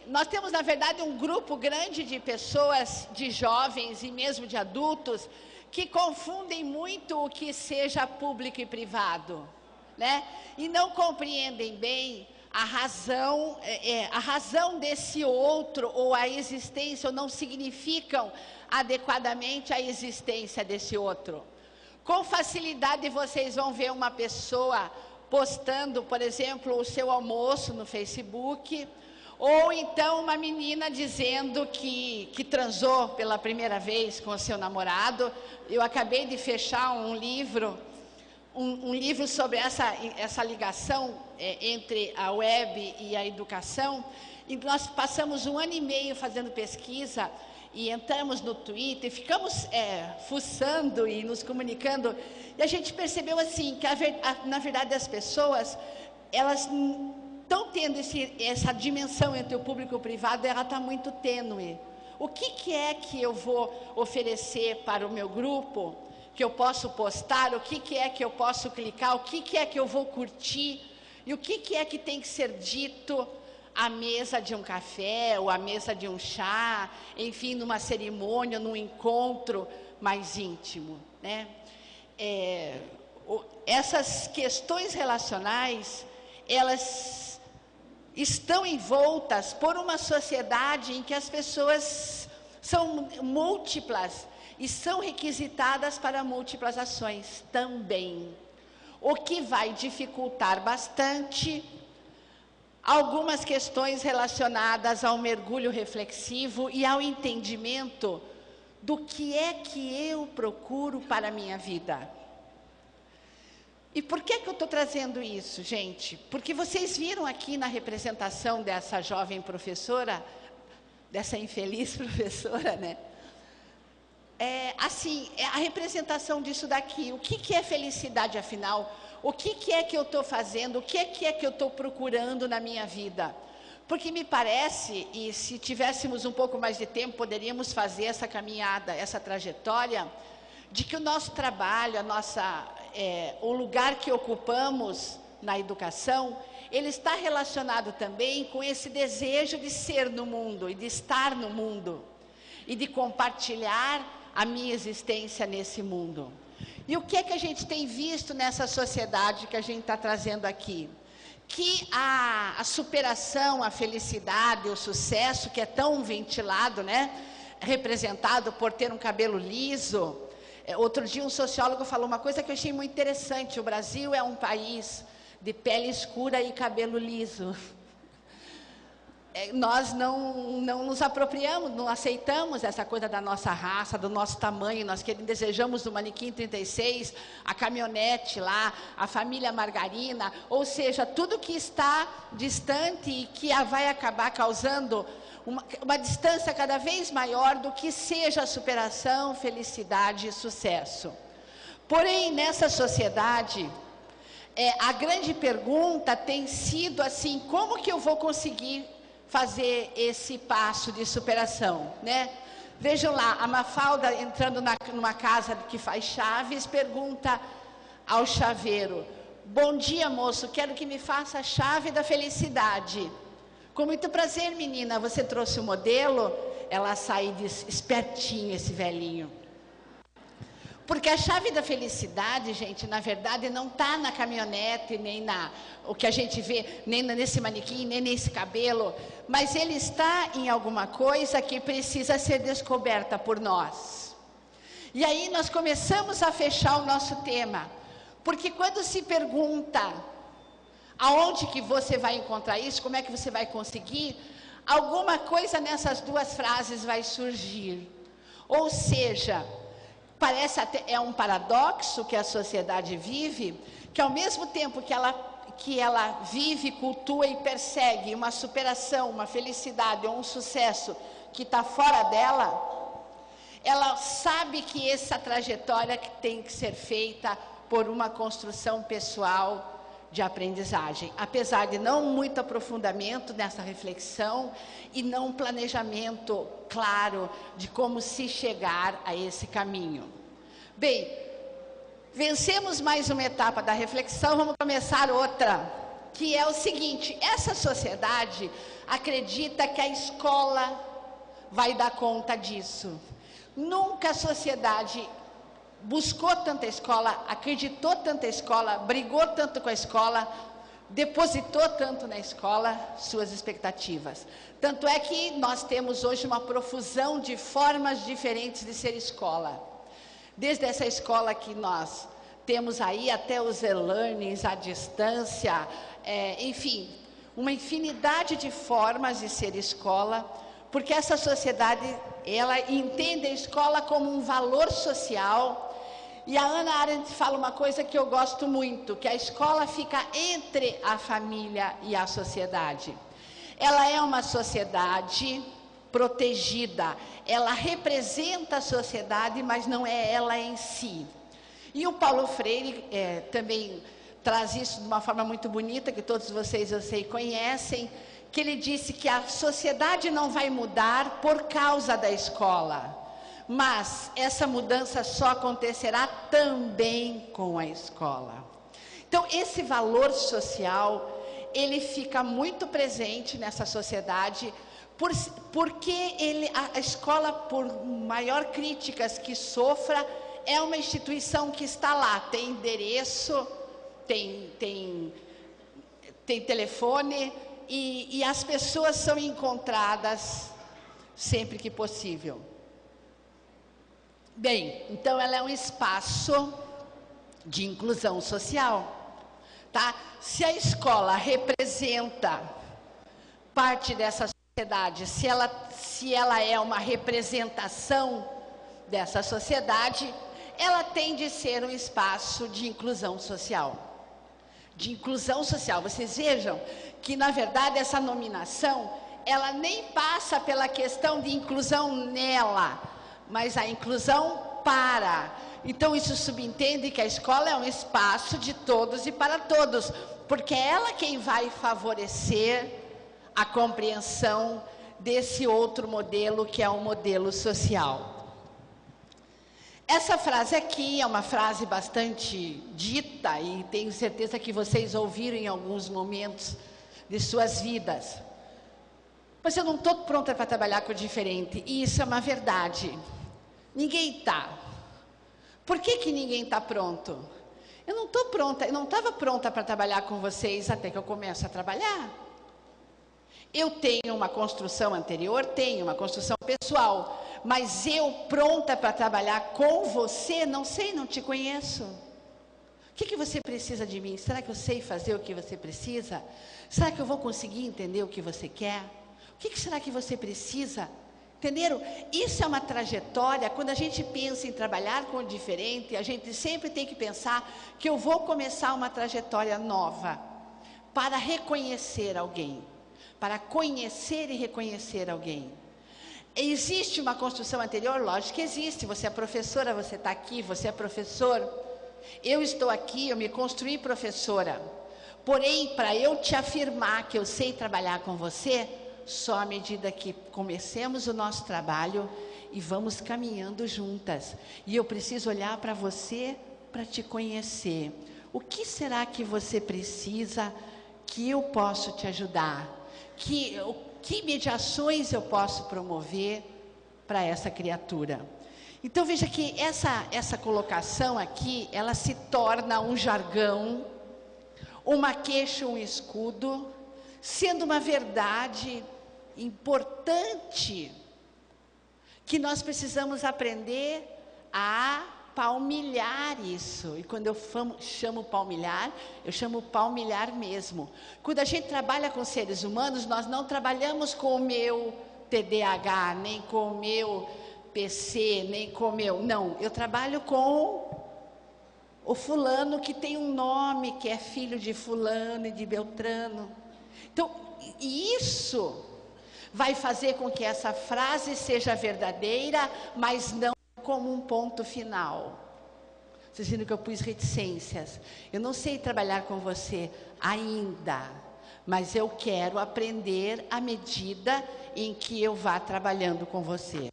nós temos, na verdade, um grupo grande de pessoas, de jovens e mesmo de adultos, que confundem muito o que seja público e privado, né? E não compreendem bem a razão desse outro, ou a existência, ou não significam adequadamente a existência desse outro. Com facilidade vocês vão ver uma pessoa postando, por exemplo, o seu almoço no Facebook, ou então uma menina dizendo que transou pela primeira vez com o seu namorado. Eu acabei de fechar um livro sobre essa ligação entre a web e a educação. E nós passamos 1 ano e meio fazendo pesquisa e entramos no Twitter, ficamos fuçando e nos comunicando. E a gente percebeu assim, que na verdade as pessoas, elas estão tendo essa dimensão entre o público e o privado, ela está muito tênue. O que é que eu vou oferecer para o meu grupo, que eu posso postar, o que é que eu posso clicar, o que é que eu vou curtir, e o que é que tem que ser dito à mesa de um café, ou à mesa de um chá, enfim, numa cerimônia, num encontro mais íntimo, né? Essas questões relacionais, elas estão envoltas por uma sociedade em que as pessoas são múltiplas e são requisitadas para múltiplas ações também, o que vai dificultar bastante algumas questões relacionadas ao mergulho reflexivo e ao entendimento do que é que eu procuro para a minha vida. E por que eu estou trazendo isso, gente? Porque vocês viram aqui na representação dessa jovem professora, dessa infeliz professora, né? A representação disso daqui. O que é felicidade, afinal? O que é que eu estou fazendo? O que é que eu estou procurando na minha vida? Porque me parece, e se tivéssemos um pouco mais de tempo, poderíamos fazer essa caminhada, essa trajetória, de que o nosso trabalho, o lugar que ocupamos na educação, ele está relacionado também com esse desejo de ser no mundo e de estar no mundo e de compartilhar a minha existência nesse mundo. E o que é que a gente tem visto nessa sociedade que a gente está trazendo aqui? Que a superação, a felicidade, o sucesso, que é tão ventilado, né? Representado por ter um cabelo liso. Outro dia um sociólogo falou uma coisa que eu achei muito interessante: o Brasil é um país de pele escura e cabelo liso. Nós não nos apropriamos, não aceitamos essa coisa da nossa raça, do nosso tamanho. Nós desejamos o manequim 36, a caminhonete lá, a família margarina, ou seja, tudo que está distante e que vai acabar causando uma distância cada vez maior do que seja a superação, felicidade e sucesso. Porém, nessa sociedade, a grande pergunta tem sido assim: como que eu vou conseguir fazer esse passo de superação, né? Vejam lá, a Mafalda, entrando numa casa que faz chaves, pergunta ao chaveiro: bom dia, moço, quero que me faça a chave da felicidade. Com muito prazer, menina, você trouxe o modelo? Ela sai e diz: espertinho esse velhinho. Porque a chave da felicidade, gente, na verdade, não está na caminhonete, nem o que a gente vê, nem nesse manequim, nem nesse cabelo, mas ele está em alguma coisa que precisa ser descoberta por nós. E aí nós começamos a fechar o nosso tema, porque quando se pergunta aonde que você vai encontrar isso, como é que você vai conseguir, alguma coisa nessas duas frases vai surgir. Ou seja, parece até um paradoxo que a sociedade vive, que ao mesmo tempo que ela vive, cultua e persegue uma superação, uma felicidade ou um sucesso que está fora dela, ela sabe que essa trajetória que tem que ser feita por uma construção pessoal de aprendizagem, apesar de não muito aprofundamento nessa reflexão e não um planejamento claro de como se chegar a esse caminho. Bem, vencemos mais uma etapa da reflexão, vamos começar outra, que é o seguinte: essa sociedade acredita que a escola vai dar conta disso. Nunca a sociedade buscou tanta escola, acreditou tanta escola, brigou tanto com a escola, depositou tanto na escola suas expectativas. Tanto é que nós temos hoje uma profusão de formas diferentes de ser escola. Desde essa escola que nós temos aí até os e-learnings à distância, enfim, uma infinidade de formas de ser escola, porque essa sociedade, ela entende a escola como um valor social. E a Hannah Arendt fala uma coisa que eu gosto muito, que a escola fica entre a família e a sociedade. Ela é uma sociedade protegida, ela representa a sociedade, mas não é ela em si. E o Paulo Freire também traz isso de uma forma muito bonita, que todos vocês, eu sei, conhecem, que ele disse que a sociedade não vai mudar por causa da escola, mas essa mudança só acontecerá também com a escola. Então, esse valor social, ele fica muito presente nessa sociedade, porque a escola, por maior críticas que sofra, é uma instituição que está lá, tem endereço, tem telefone, e as pessoas são encontradas sempre que possível. Bem, então ela é um espaço de inclusão social, tá? Se a escola representa parte dessa sociedade, se ela é uma representação dessa sociedade, ela tem de ser um espaço de inclusão social. De inclusão social. Vocês vejam que, na verdade, essa nominação, ela nem passa pela questão de inclusão nela, mas a inclusão para. Então, isso subentende que a escola é um espaço de todos e para todos, porque é ela quem vai favorecer a compreensão desse outro modelo, que é o modelo social. Essa frase aqui é uma frase bastante dita, e tenho certeza que vocês ouviram em alguns momentos de suas vidas. Mas eu não estou pronta para trabalhar com o diferente, e isso é uma verdade. Ninguém está. Por que ninguém está pronto? Eu não estou pronta, eu não estava pronta para trabalhar com vocês até que eu começo a trabalhar. Eu tenho uma construção anterior, tenho uma construção pessoal, mas eu pronta para trabalhar com você, não sei, não te conheço. O que você precisa de mim? Será que eu sei fazer o que você precisa? Será que eu vou conseguir entender o que você quer? O que será que você precisa? Entenderam? Isso é uma trajetória. Quando a gente pensa em trabalhar com o diferente, a gente sempre tem que pensar que eu vou começar uma trajetória nova para reconhecer alguém, para conhecer e reconhecer alguém. Existe uma construção anterior? Lógico que existe. Você é professora, você está aqui, você é professor. Eu estou aqui, eu me construí professora. Porém, para eu te afirmar que eu sei trabalhar com você, só à medida que comecemos o nosso trabalho e vamos caminhando juntas. E eu preciso olhar para você para te conhecer. O que será que você precisa que eu posso te ajudar? Que mediações eu posso promover para essa criatura? Então veja que essa colocação aqui, ela se torna um jargão, uma queixa, um escudo, sendo uma verdade importante que nós precisamos aprender a palmilhar isso. E quando eu chamo palmilhar, eu chamo palmilhar mesmo. Quando a gente trabalha com seres humanos, nós não trabalhamos com o meu TDAH, nem com o meu PC, nem com o meu... Não, eu trabalho com o fulano que tem um nome, que é filho de fulano e de Beltrano. Então, isso vai fazer com que essa frase seja verdadeira, mas não como um ponto final. Vocês viram que eu pus reticências. Eu não sei trabalhar com você ainda, mas eu quero aprender à medida em que eu vá trabalhando com você.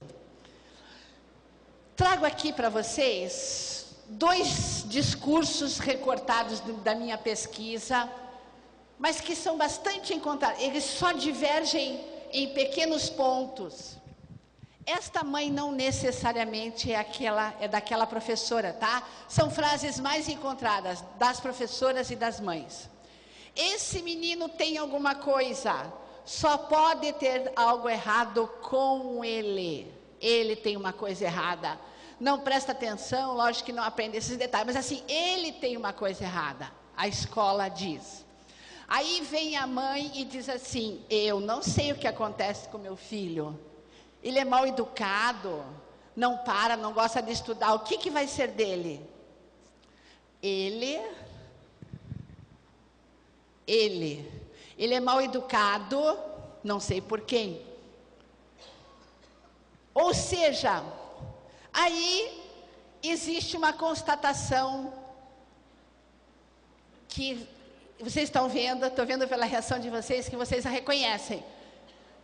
Trago aqui para vocês 2 discursos recortados da minha pesquisa, mas que são bastante encontrados. Eles só divergem em pequenos pontos. Esta mãe não necessariamente é daquela professora, tá? São frases mais encontradas das professoras e das mães. Esse menino tem alguma coisa, só pode ter algo errado com ele. Ele tem uma coisa errada. Não presta atenção, lógico que não aprende esses detalhes, mas assim, ele tem uma coisa errada. A escola diz. Aí vem a mãe e diz assim: eu não sei o que acontece com meu filho. Ele é mal educado, não para, não gosta de estudar. O que vai ser dele? Ele é mal educado, não sei por quem. Ou seja, aí existe uma constatação que vocês estão vendo, estou vendo pela reação de vocês, que vocês a reconhecem.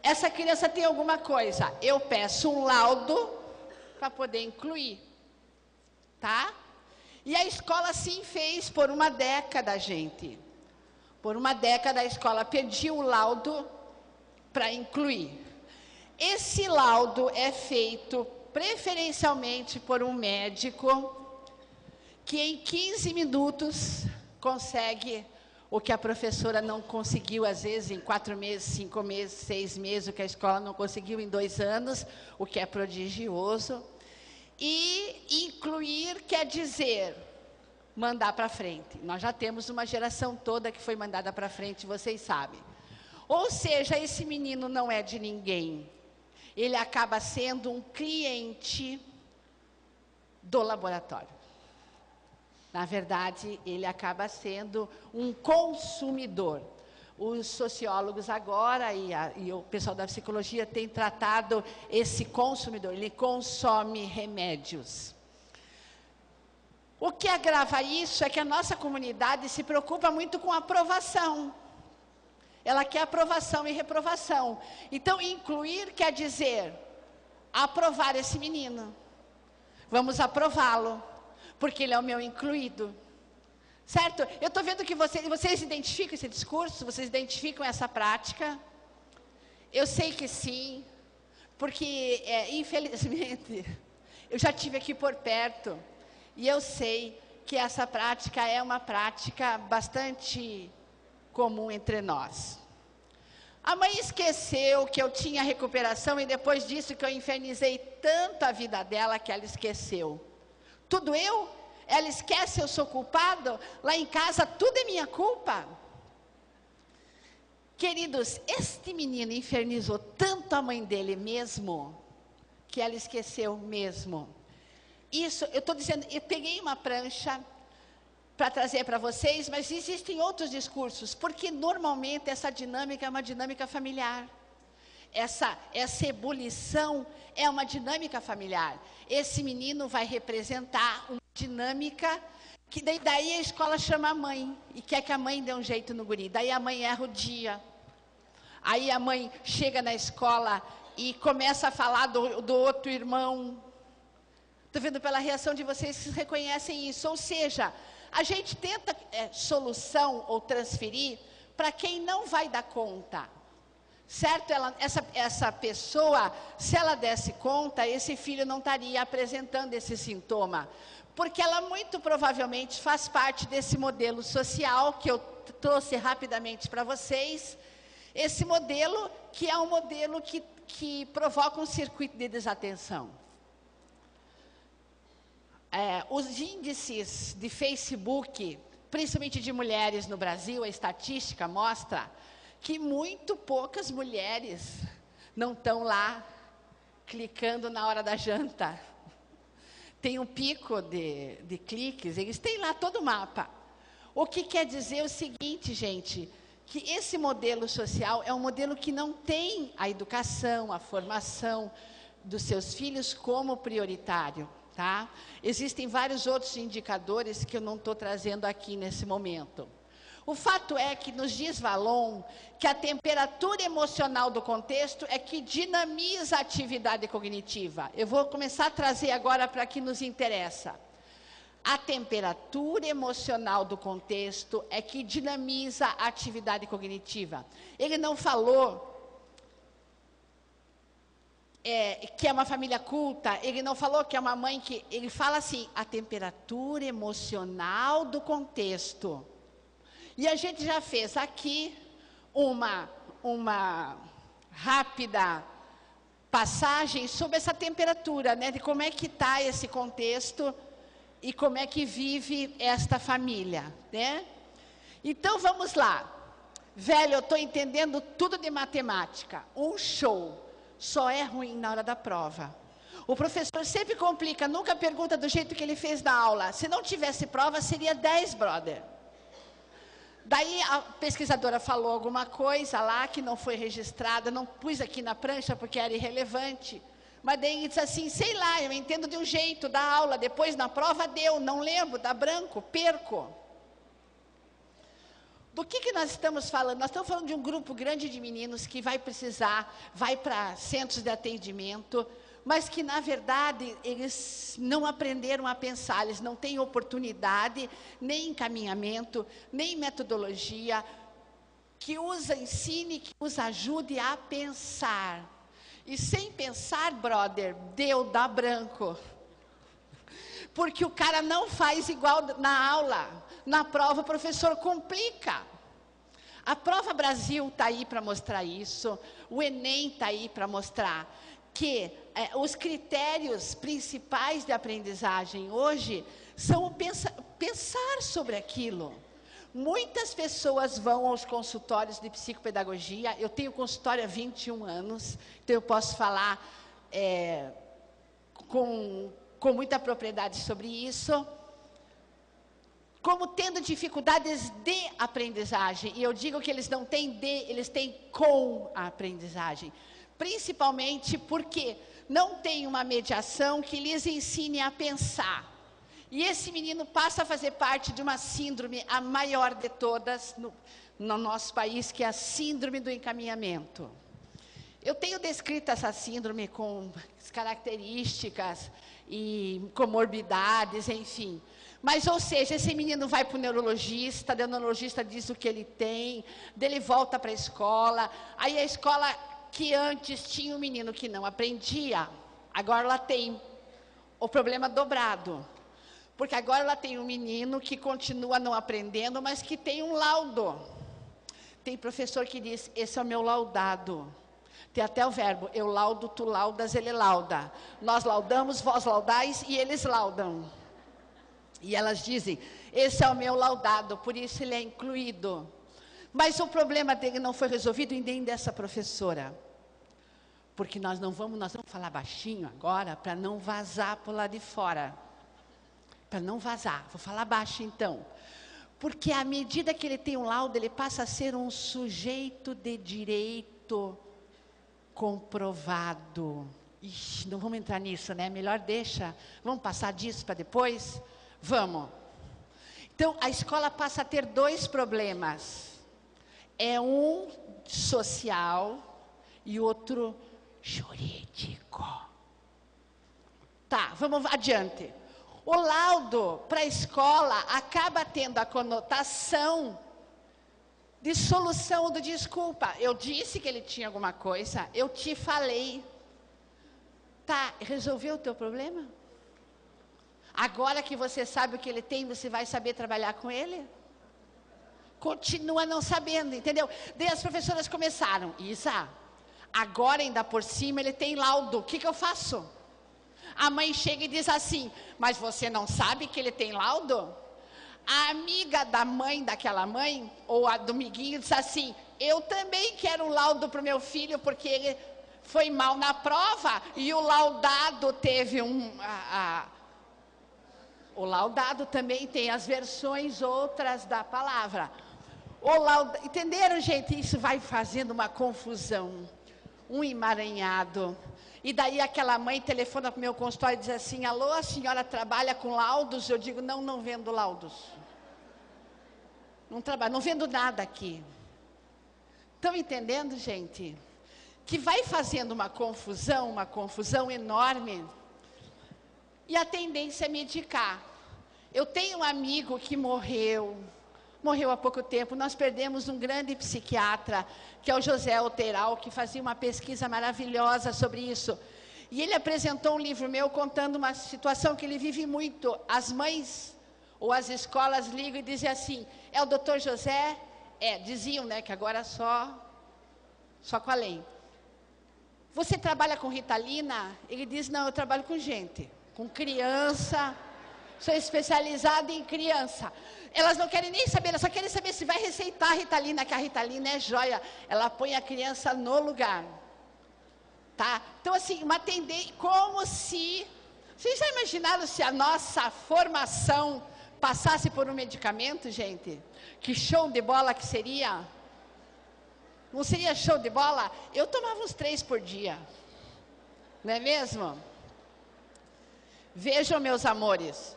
Essa criança tem alguma coisa. Eu peço um laudo para poder incluir. Tá? E a escola assim fez por uma década, gente. Por uma década a escola pediu o laudo para incluir. Esse laudo é feito preferencialmente por um médico que em 15 minutos consegue o que a professora não conseguiu, às vezes, em 4 meses, 5 meses, 6 meses, o que a escola não conseguiu em 2 anos, o que é prodigioso. E incluir quer dizer mandar para frente. Nós já temos uma geração toda que foi mandada para frente, vocês sabem. Ou seja, esse menino não é de ninguém. Ele acaba sendo um cliente do laboratório. Na verdade, ele acaba sendo um consumidor. Os sociólogos agora e o pessoal da psicologia têm tratado esse consumidor. Ele consome remédios. O que agrava isso é que a nossa comunidade se preocupa muito com aprovação. Ela quer aprovação e reprovação. Então, incluir quer dizer aprovar esse menino. Vamos aprová-lo, porque ele é o meu incluído. Certo? Eu estou vendo que vocês identificam esse discurso, vocês identificam essa prática. Eu sei que sim, porque, infelizmente, eu já estive aqui por perto, e eu sei que essa prática é uma prática bastante comum entre nós. A mãe esqueceu que eu tinha recuperação e depois disso que eu infernizei tanto a vida dela que ela esqueceu. Tudo eu? Ela esquece, eu sou culpado? Lá em casa tudo é minha culpa? Queridos, este menino infernizou tanto a mãe dele mesmo, que ela esqueceu mesmo. Isso, eu estou dizendo, eu peguei uma prancha para trazer para vocês, mas existem outros discursos, porque normalmente essa dinâmica é uma dinâmica familiar. Essa ebulição é uma dinâmica familiar. Esse menino vai representar uma dinâmica que daí a escola chama a mãe e quer que a mãe dê um jeito no guri. Daí a mãe erra o dia. Aí a mãe chega na escola e começa a falar do outro irmão. Estou vendo pela reação de vocês que reconhecem isso. Ou seja, a gente tenta solução ou transferir para quem não vai dar conta. Certo? Essa pessoa, se ela desse conta, esse filho não estaria apresentando esse sintoma. Porque ela muito provavelmente faz parte desse modelo social que eu trouxe rapidamente para vocês. Esse modelo que é um modelo que provoca um circuito de desatenção. Os índices de Facebook, principalmente de mulheres no Brasil, a estatística mostra que muito poucas mulheres não estão lá clicando na hora da janta. Tem um pico de cliques, eles têm lá todo o mapa. O que quer dizer o seguinte, gente, que esse modelo social é um modelo que não tem a educação, a formação dos seus filhos como prioritário. tá? Existem vários outros indicadores que eu não estou trazendo aqui nesse momento. O fato é que nos diz Vallon que a temperatura emocional do contexto é que dinamiza a atividade cognitiva. Eu vou começar a trazer agora para que nos interessa. A temperatura emocional do contexto é que dinamiza a atividade cognitiva. Ele não falou que é uma família culta, ele não falou que é uma mãe que... Ele fala assim, a temperatura emocional do contexto. E a gente já fez aqui uma rápida passagem sobre essa temperatura, né? De como é que está esse contexto e como é que vive esta família, né? Então, vamos lá. Velho, eu estou entendendo tudo de matemática. Um show. Só é ruim na hora da prova. O professor sempre complica, nunca pergunta do jeito que ele fez na aula. Se não tivesse prova, seria 10, brother. Daí a pesquisadora falou alguma coisa lá que não foi registrada, não pus aqui na prancha porque era irrelevante. Mas daí ele disse assim, sei lá, eu entendo de um jeito da aula, depois na prova deu, não lembro, dá branco, perco. Do que nós estamos falando? Nós estamos falando de um grupo grande de meninos que vai para centros de atendimento, mas que, na verdade, eles não aprenderam a pensar, eles não têm oportunidade, nem encaminhamento, nem metodologia, que os ensine, que os ajude a pensar. E sem pensar, brother, dá branco. Porque o cara não faz igual na aula. Na prova, o professor complica. A Prova Brasil está aí para mostrar isso. O Enem está aí para mostrar que os critérios principais de aprendizagem hoje são o pensar sobre aquilo. Muitas pessoas vão aos consultórios de psicopedagogia. Eu tenho consultório há 21 anos, então eu posso falar com muita propriedade sobre isso, como tendo dificuldades de aprendizagem. E eu digo que eles não têm eles têm com a aprendizagem. Principalmente porque não tem uma mediação que lhes ensine a pensar. E esse menino passa a fazer parte de uma síndrome, a maior de todas no nosso país, que é a síndrome do encaminhamento. Eu tenho descrito essa síndrome com características e comorbidades, enfim. Mas, ou seja, esse menino vai para o neurologista diz o que ele tem, dele volta para a escola, aí a escola que antes tinha um menino que não aprendia, agora ela tem o problema dobrado. Porque agora ela tem um menino que continua não aprendendo, mas que tem um laudo. Tem professor que diz, esse é o meu laudado. Tem até o verbo, eu laudo, tu laudas, ele lauda. Nós laudamos, vós laudais e eles laudam. E elas dizem, esse é o meu laudado, por isso ele é incluído. Mas o problema dele não foi resolvido e nem dessa professora. Porque nós vamos falar baixinho agora, para não vazar por lá de fora. Para não vazar, vou falar baixo então. Porque à medida que ele tem um laudo, ele passa a ser um sujeito de direito comprovado. Ixi, não vamos entrar nisso, né? Melhor deixa. Vamos passar disso para depois? Vamos. Então, a escola passa a ter dois problemas. É um social e outro jurídico. Tá, vamos adiante. O laudo para a escola acaba tendo a conotação de solução do desculpa. Eu disse que ele tinha alguma coisa, eu te falei. Tá, resolveu o teu problema? Agora que você sabe o que ele tem, você vai saber trabalhar com ele? Continua não sabendo, entendeu? Daí as professoras começaram, Isa, agora ainda por cima ele tem laudo, o que eu faço? A mãe chega e diz assim, mas você não sabe que ele tem laudo? A amiga da mãe daquela mãe, ou a do amiguinho, diz assim, eu também quero um laudo para o meu filho, porque ele foi mal na prova, e o laudado teve o laudado também tem as versões outras da palavra. Entenderam, gente? Isso vai fazendo uma confusão. um emaranhado. E daí aquela mãe telefona para o meu consultório e diz assim, alô, a senhora trabalha com laudos? Eu digo, não, não vendo laudos. Não trabalho, não vendo nada aqui. Estão entendendo, gente? Que vai fazendo uma confusão enorme. E a tendência é medicar. Eu tenho um amigo que morreu há pouco tempo. Nós perdemos um grande psiquiatra, que é o José Alteral, que fazia uma pesquisa maravilhosa sobre isso. E ele apresentou um livro meu contando uma situação que ele vive muito. As mães ou as escolas ligam e dizem assim, é o doutor José? Diziam, né, que agora só com a lei. Você trabalha com Ritalina? Ele diz, não, eu trabalho com gente, com criança, sou especializada em criança. Elas não querem nem saber, elas só querem saber se vai receitar a Ritalina, que a Ritalina é joia, ela põe a criança no lugar. Tá? Então, assim, uma tendência, como se... Vocês já imaginaram se a nossa formação passasse por um medicamento, gente? Que show de bola que seria? Não seria show de bola? Eu tomava uns 3 por dia. Não é mesmo? Vejam, meus amores.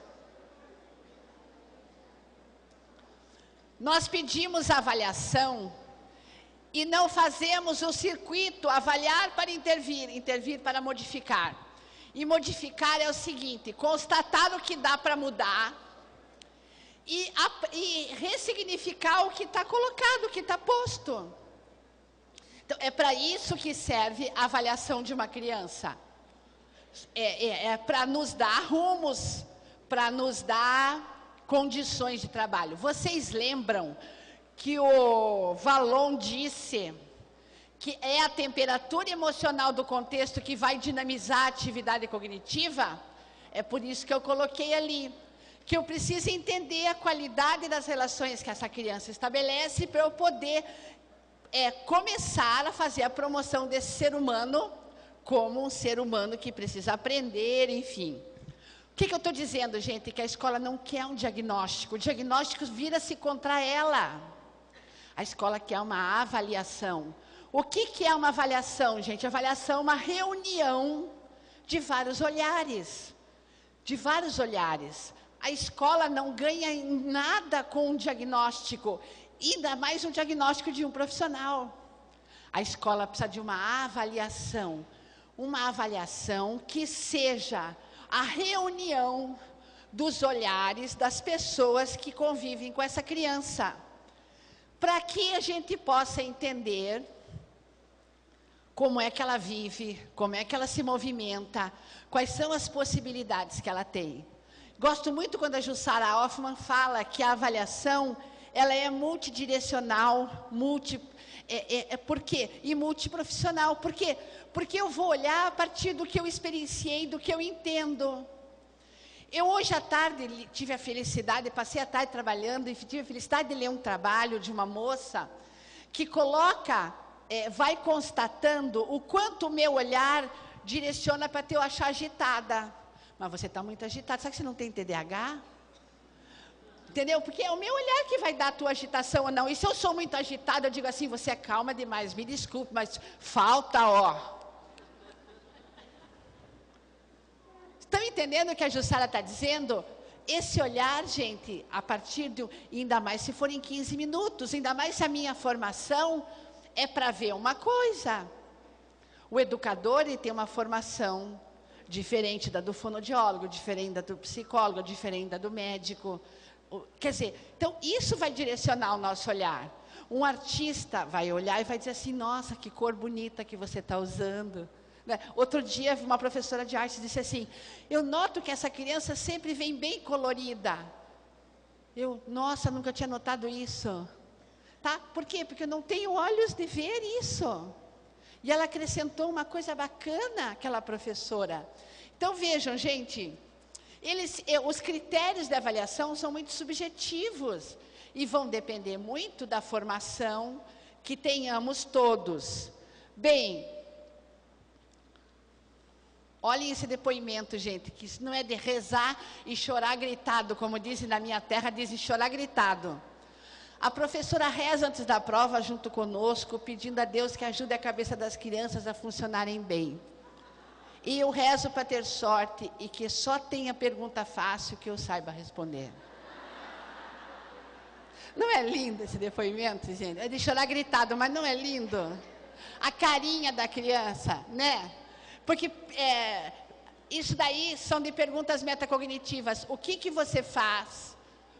Nós pedimos avaliação e não fazemos o circuito avaliar para intervir, intervir para modificar. E modificar é o seguinte, constatar o que dá para mudar e ressignificar o que está colocado, o que está posto. Então, é para isso que serve a avaliação de uma criança. É para nos dar rumos, para nos dar condições de trabalho. Vocês lembram que o Vallon disse que é a temperatura emocional do contexto que vai dinamizar a atividade cognitiva? É por isso que eu coloquei ali, que eu preciso entender a qualidade das relações que essa criança estabelece para eu poder começar a fazer a promoção desse ser humano como um ser humano que precisa aprender, enfim. O que eu estou dizendo, gente? Que a escola não quer um diagnóstico. O diagnóstico vira-se contra ela. A escola quer uma avaliação. O que é uma avaliação, gente? Avaliação é uma reunião de vários olhares. De vários olhares. A escola não ganha em nada com um diagnóstico. Ainda mais um diagnóstico de um profissional. A escola precisa de uma avaliação que seja a reunião dos olhares das pessoas que convivem com essa criança, para que a gente possa entender como é que ela vive, como é que ela se movimenta, quais são as possibilidades que ela tem. Gosto muito quando a Jussara Hoffmann fala que a avaliação ela é multidirecional, por quê? E multiprofissional. Por quê? Porque eu vou olhar a partir do que eu experienciei, do que eu entendo. Eu hoje à tarde tive a felicidade, passei a tarde trabalhando e tive a felicidade de ler um trabalho de uma moça que coloca, vai constatando o quanto o meu olhar direciona para eu achar agitada. Mas você está muito agitada, sabe que você não tem TDAH? Entendeu? Porque é o meu olhar que vai dar a tua agitação ou não. E se eu sou muito agitada, eu digo assim, você é calma demais, me desculpe, mas falta, ó. Estão entendendo o que a Jussara está dizendo? Esse olhar, gente, a partir de... Ainda mais se for em 15 minutos, ainda mais se a minha formação é para ver uma coisa. O educador, ele tem uma formação diferente da do fonoaudiólogo, diferente da do psicólogo, diferente da do médico. Quer dizer, então isso vai direcionar o nosso olhar. Um artista vai olhar e vai dizer assim, nossa, que cor bonita que você está usando. Né? Outro dia, uma professora de arte disse assim, eu noto que essa criança sempre vem bem colorida. Nossa, nunca tinha notado isso. Tá? Por quê? Porque eu não tenho olhos de ver isso. E ela acrescentou uma coisa bacana, aquela professora. Então vejam, gente... os critérios de avaliação são muito subjetivos e vão depender muito da formação que tenhamos todos. Bem, olhem esse depoimento, gente, que isso não é de rezar e chorar gritado, como dizem na minha terra, dizem chorar gritado. A professora reza antes da prova junto conosco, pedindo a Deus que ajude a cabeça das crianças a funcionarem bem. E eu rezo para ter sorte e que só tenha pergunta fácil que eu saiba responder. Não é lindo esse depoimento, gente? É de chorar gritado, mas não é lindo? A carinha da criança, né? Porque isso daí são de perguntas metacognitivas. O que você faz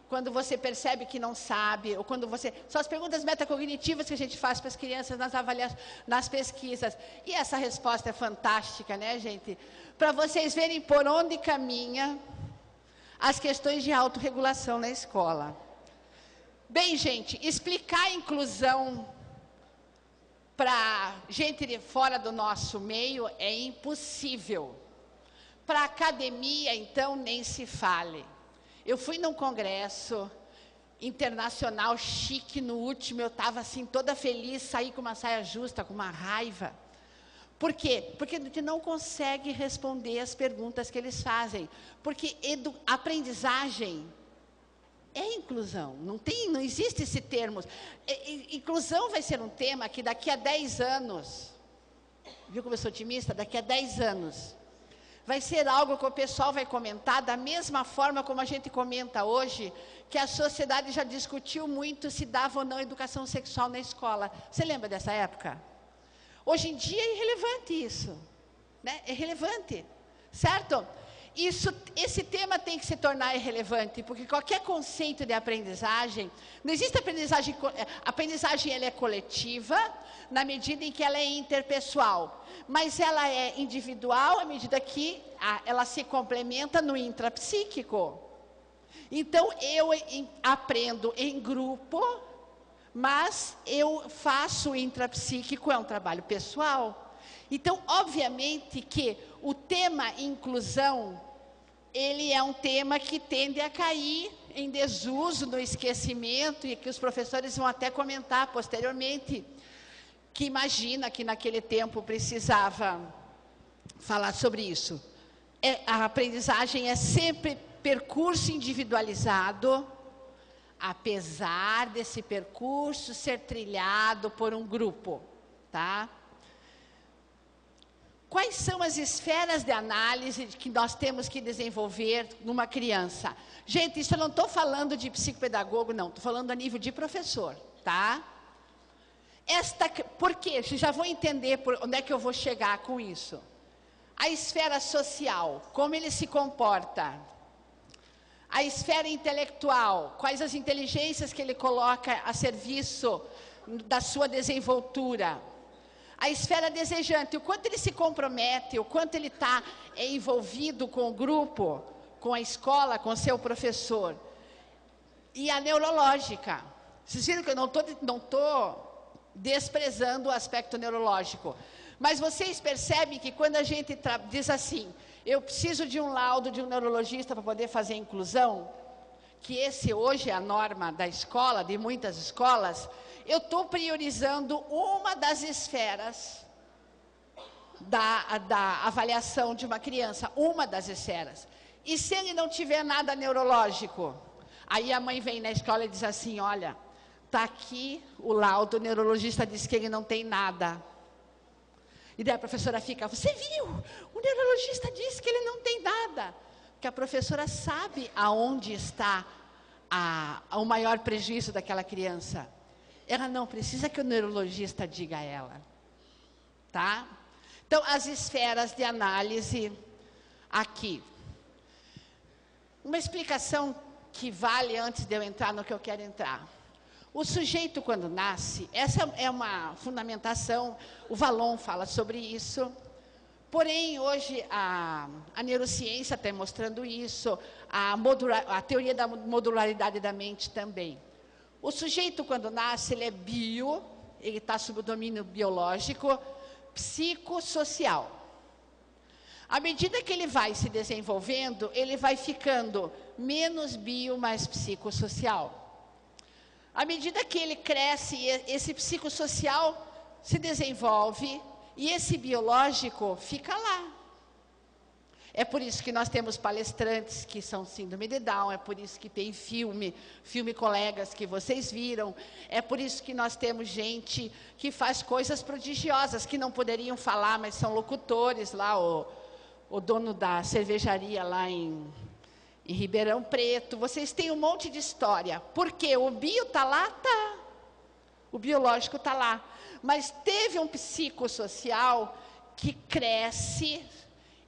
quando você percebe que não sabe? Ou quando você... São as perguntas metacognitivas que a gente faz para as crianças nas avaliações, nas pesquisas. E essa resposta é fantástica, né, gente? Para vocês verem por onde caminha as questões de autorregulação na escola. Bem, gente, explicar a inclusão para gente de fora do nosso meio é impossível. Para a academia, então, nem se fale. Eu fui num congresso internacional chique, no último, eu estava assim, toda feliz, saí com uma saia justa, com uma raiva. Por quê? Porque a gente não consegue responder as perguntas que eles fazem. Porque aprendizagem é inclusão, não existe esse termo. Inclusão vai ser um tema que daqui a 10 anos, viu como eu sou otimista? Daqui a 10 anos, vai ser algo que o pessoal vai comentar da mesma forma como a gente comenta hoje, que a sociedade já discutiu muito se dava ou não educação sexual na escola. Você lembra dessa época? Hoje em dia é irrelevante isso, né? É relevante, certo? Esse tema tem que se tornar irrelevante, porque qualquer conceito de aprendizagem, não existe aprendizagem, a aprendizagem ela é coletiva, na medida em que ela é interpessoal, mas ela é individual à medida que ela se complementa no intrapsíquico. Então, eu aprendo em grupo, mas eu faço o intrapsíquico, é um trabalho pessoal. Então, obviamente que o tema inclusão, ele é um tema que tende a cair em desuso, no esquecimento, e que os professores vão até comentar posteriormente, que imagina que naquele tempo precisava falar sobre isso. A aprendizagem é sempre percurso individualizado, apesar desse percurso ser trilhado por um grupo, tá? Quais são as esferas de análise que nós temos que desenvolver numa criança? Gente, isso eu não estou falando de psicopedagogo, não. Estou falando a nível de professor, tá? Por quê? Vocês já vão entender por onde é que eu vou chegar com isso. A esfera social, como ele se comporta. A esfera intelectual, quais as inteligências que ele coloca a serviço da sua desenvoltura. A esfera desejante, o quanto ele se compromete, o quanto ele está envolvido com o grupo, com a escola, com o seu professor. E a neurológica. Vocês viram que eu não estou desprezando o aspecto neurológico. Mas vocês percebem que quando a gente diz assim, eu preciso de um laudo de um neurologista para poder fazer inclusão, que esse hoje é a norma da escola, de muitas escolas, eu estou priorizando uma das esferas da avaliação de uma criança, uma das esferas. E se ele não tiver nada neurológico, aí a mãe vem na escola e diz assim, olha, está aqui o laudo, o neurologista diz que ele não tem nada. E daí a professora fica, você viu? O neurologista disse que ele não tem nada. Porque a professora sabe aonde está o maior prejuízo daquela criança. Ela não precisa que o neurologista diga a ela. Tá? Então, as esferas de análise aqui. Uma explicação que vale antes de eu entrar no que eu quero entrar. O sujeito, quando nasce, essa é uma fundamentação, o Vallon fala sobre isso, porém, hoje, a neurociência está mostrando isso, a teoria da modularidade da mente também. O sujeito, quando nasce, ele é ele está sob o domínio biológico, psicossocial. À medida que ele vai se desenvolvendo, ele vai ficando menos mais psicossocial. À medida que ele cresce, esse psicossocial se desenvolve e esse biológico fica lá. É por isso que nós temos palestrantes que são síndrome de Down, é por isso que tem filme Colegas que vocês viram, é por isso que nós temos gente que faz coisas prodigiosas, que não poderiam falar, mas são locutores lá, o dono da cervejaria lá em Ribeirão Preto. Vocês têm um monte de história. Por quê? O bio está lá? Tá. O biológico está lá. Mas teve um psicossocial que cresce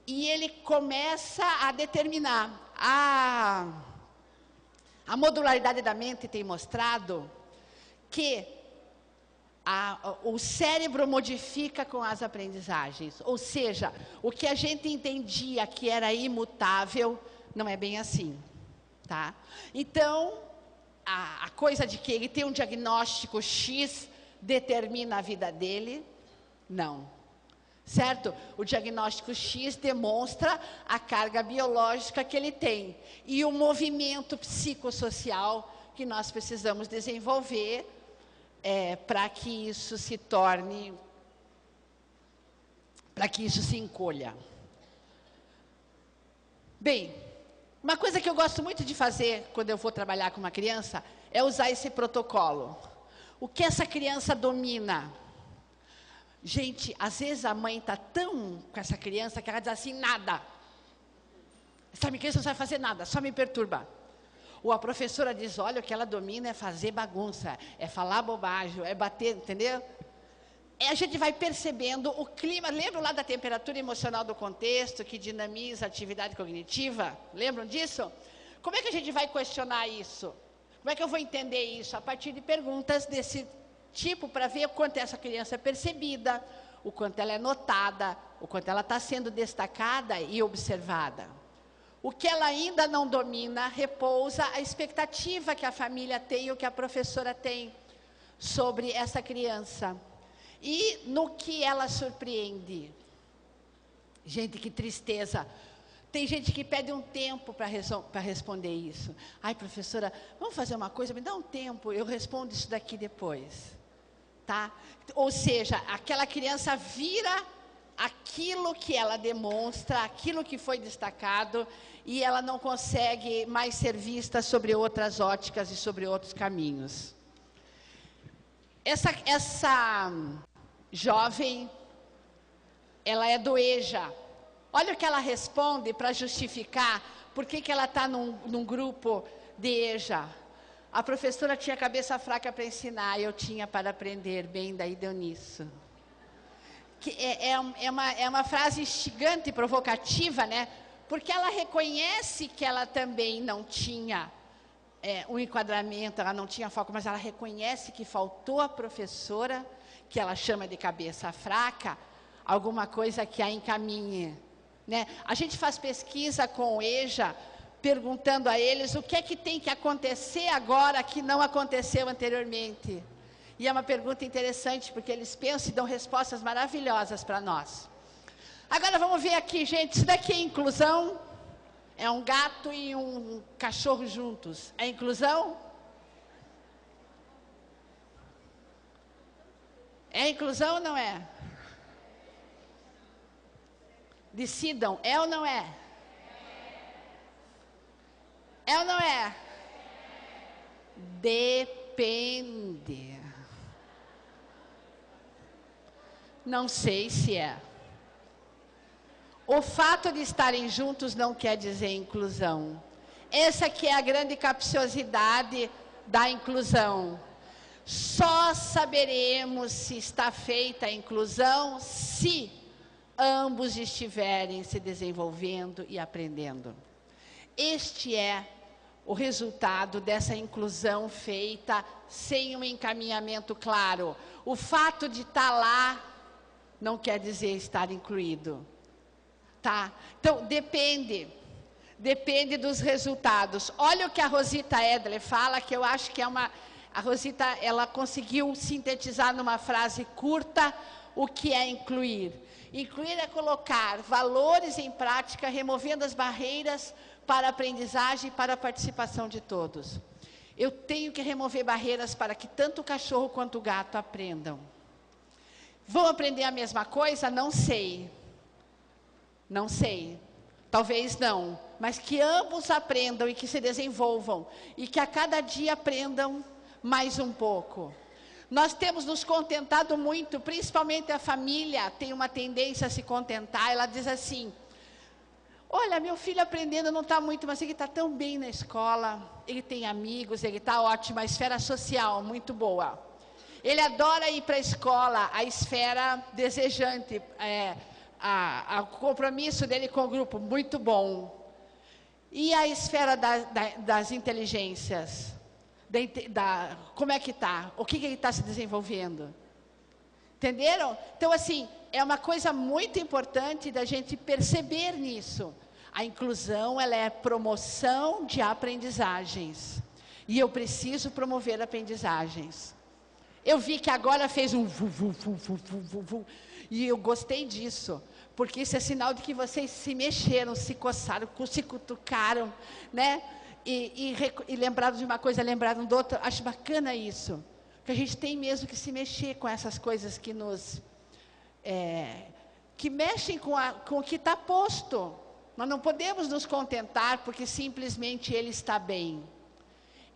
e ele começa a determinar. A modularidade da mente tem mostrado que o cérebro modifica com as aprendizagens. Ou seja, o que a gente entendia que era imutável, não é bem assim, tá? Então, a coisa de que ele tem um diagnóstico X determina a vida dele, não. Certo? O diagnóstico X demonstra a carga biológica que ele tem e o movimento psicossocial que nós precisamos desenvolver para que isso se torne, para que isso se encolha. Bem, uma coisa que eu gosto muito de fazer quando eu vou trabalhar com uma criança é usar esse protocolo. O que essa criança domina? Gente, às vezes a mãe está tão com essa criança que ela diz assim, nada. Essa minha criança não sabe fazer nada, só me perturba. Ou a professora diz, olha, o que ela domina é fazer bagunça, é falar bobagem, é bater, entendeu? A gente vai percebendo o clima, lembram lá da temperatura emocional do contexto, que dinamiza a atividade cognitiva? Lembram disso? Como é que a gente vai questionar isso? Como é que eu vou entender isso? A partir de perguntas desse tipo, para ver o quanto essa criança é percebida, o quanto ela é notada, o quanto ela está sendo destacada e observada. O que ela ainda não domina, repousa a expectativa que a família tem, ou que a professora tem sobre essa criança. E no que ela surpreende. Gente, que tristeza. Tem gente que pede um tempo para responder isso. Ai, professora, vamos fazer uma coisa, me dá um tempo, eu respondo isso daqui depois. Tá? Ou seja, aquela criança vira aquilo que ela demonstra, aquilo que foi destacado, e ela não consegue mais ser vista sobre outras óticas e sobre outros caminhos. Essa jovem, ela é do EJA. Olha o que ela responde para justificar por que ela está num grupo de EJA. A professora tinha cabeça fraca para ensinar, eu tinha para aprender, bem, daí deu nisso. Que é uma frase instigante e provocativa, né? Porque ela reconhece que ela também não tinha um enquadramento, ela não tinha foco, mas ela reconhece que faltou à professora, que ela chama de cabeça fraca, alguma coisa que a encaminhe. Né? A gente faz pesquisa com o EJA, perguntando a eles o que é que tem que acontecer agora que não aconteceu anteriormente. E é uma pergunta interessante, porque eles pensam e dão respostas maravilhosas para nós. Agora vamos ver aqui, gente, isso daqui é inclusão? É um gato e um cachorro juntos. É inclusão? É inclusão ou não é? Decidam, é ou não é? É ou não é? Depende. Não sei se é. O fato de estarem juntos não quer dizer inclusão. Essa que é a grande capciosidade da inclusão. Só saberemos se está feita a inclusão se ambos estiverem se desenvolvendo e aprendendo. Este é o resultado dessa inclusão feita sem um encaminhamento claro. O fato de estar lá não quer dizer estar incluído. Tá? Então, depende dos resultados. Olha o que a Rosita Edler fala, que eu acho que é uma... A Rosita, ela conseguiu sintetizar numa frase curta o que é incluir. Incluir é colocar valores em prática, removendo as barreiras para a aprendizagem e para a participação de todos. Eu tenho que remover barreiras para que tanto o cachorro quanto o gato aprendam. Vão aprender a mesma coisa? Não sei. Não sei. talvez não, mas que ambos aprendam e que se desenvolvam, e que a cada dia aprendam mais um pouco. Nós temos nos contentado muito, principalmente a família tem uma tendência a se contentar. Ela diz assim: olha, meu filho aprendendo não está muito, mas ele está tão bem na escola, ele tem amigos, ele está ótimo, a esfera social muito boa. Ele adora ir para a escola, a esfera desejante, o compromisso dele com o grupo, muito bom. E a esfera das inteligências? Como é que está? O que ele está se desenvolvendo? Entenderam? Então, assim, é uma coisa muito importante da gente perceber nisso. A inclusão, ela é promoção de aprendizagens. E eu preciso promover aprendizagens. Eu vi que agora fez um vu, e eu gostei disso, porque isso é sinal de que vocês se mexeram, se coçaram, se cutucaram, né? E lembraram de uma coisa, lembraram de outra. Acho bacana isso, que a gente tem mesmo que se mexer com essas coisas que nos... que mexem com o que está posto. Nós não podemos nos contentar porque simplesmente ele está bem.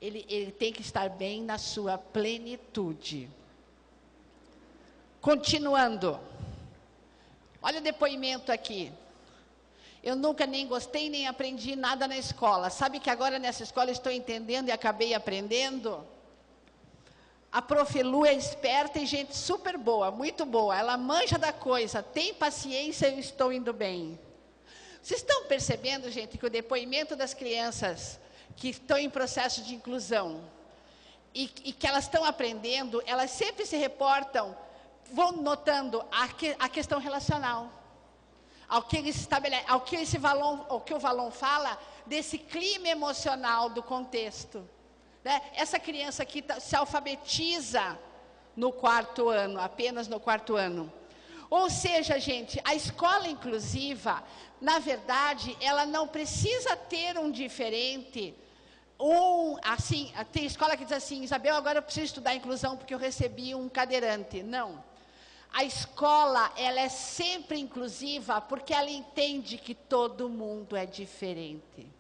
Ele tem que estar bem na sua plenitude. Continuando. Olha o depoimento aqui. Eu nunca nem gostei, nem aprendi nada na escola. Sabe que agora nessa escola estou entendendo e acabei aprendendo? A Prof. Lu é esperta e gente super boa, muito boa. Ela manja da coisa, tem paciência e eu estou indo bem. Vocês estão percebendo, gente, que o depoimento das crianças que estão em processo de inclusão e que elas estão aprendendo, elas sempre se reportam, vão notando a questão relacional. Ao que ele estabelece, ao que o Valon fala desse clima emocional do contexto. Né? Essa criança aqui se alfabetiza no 4º ano, apenas no 4º ano. Ou seja, gente, a escola inclusiva, na verdade, ela não precisa ter um diferente. Assim, tem escola que diz assim: Isabel, agora eu preciso estudar inclusão porque eu recebi um cadeirante. Não. A escola, ela é sempre inclusiva porque ela entende que todo mundo é diferente.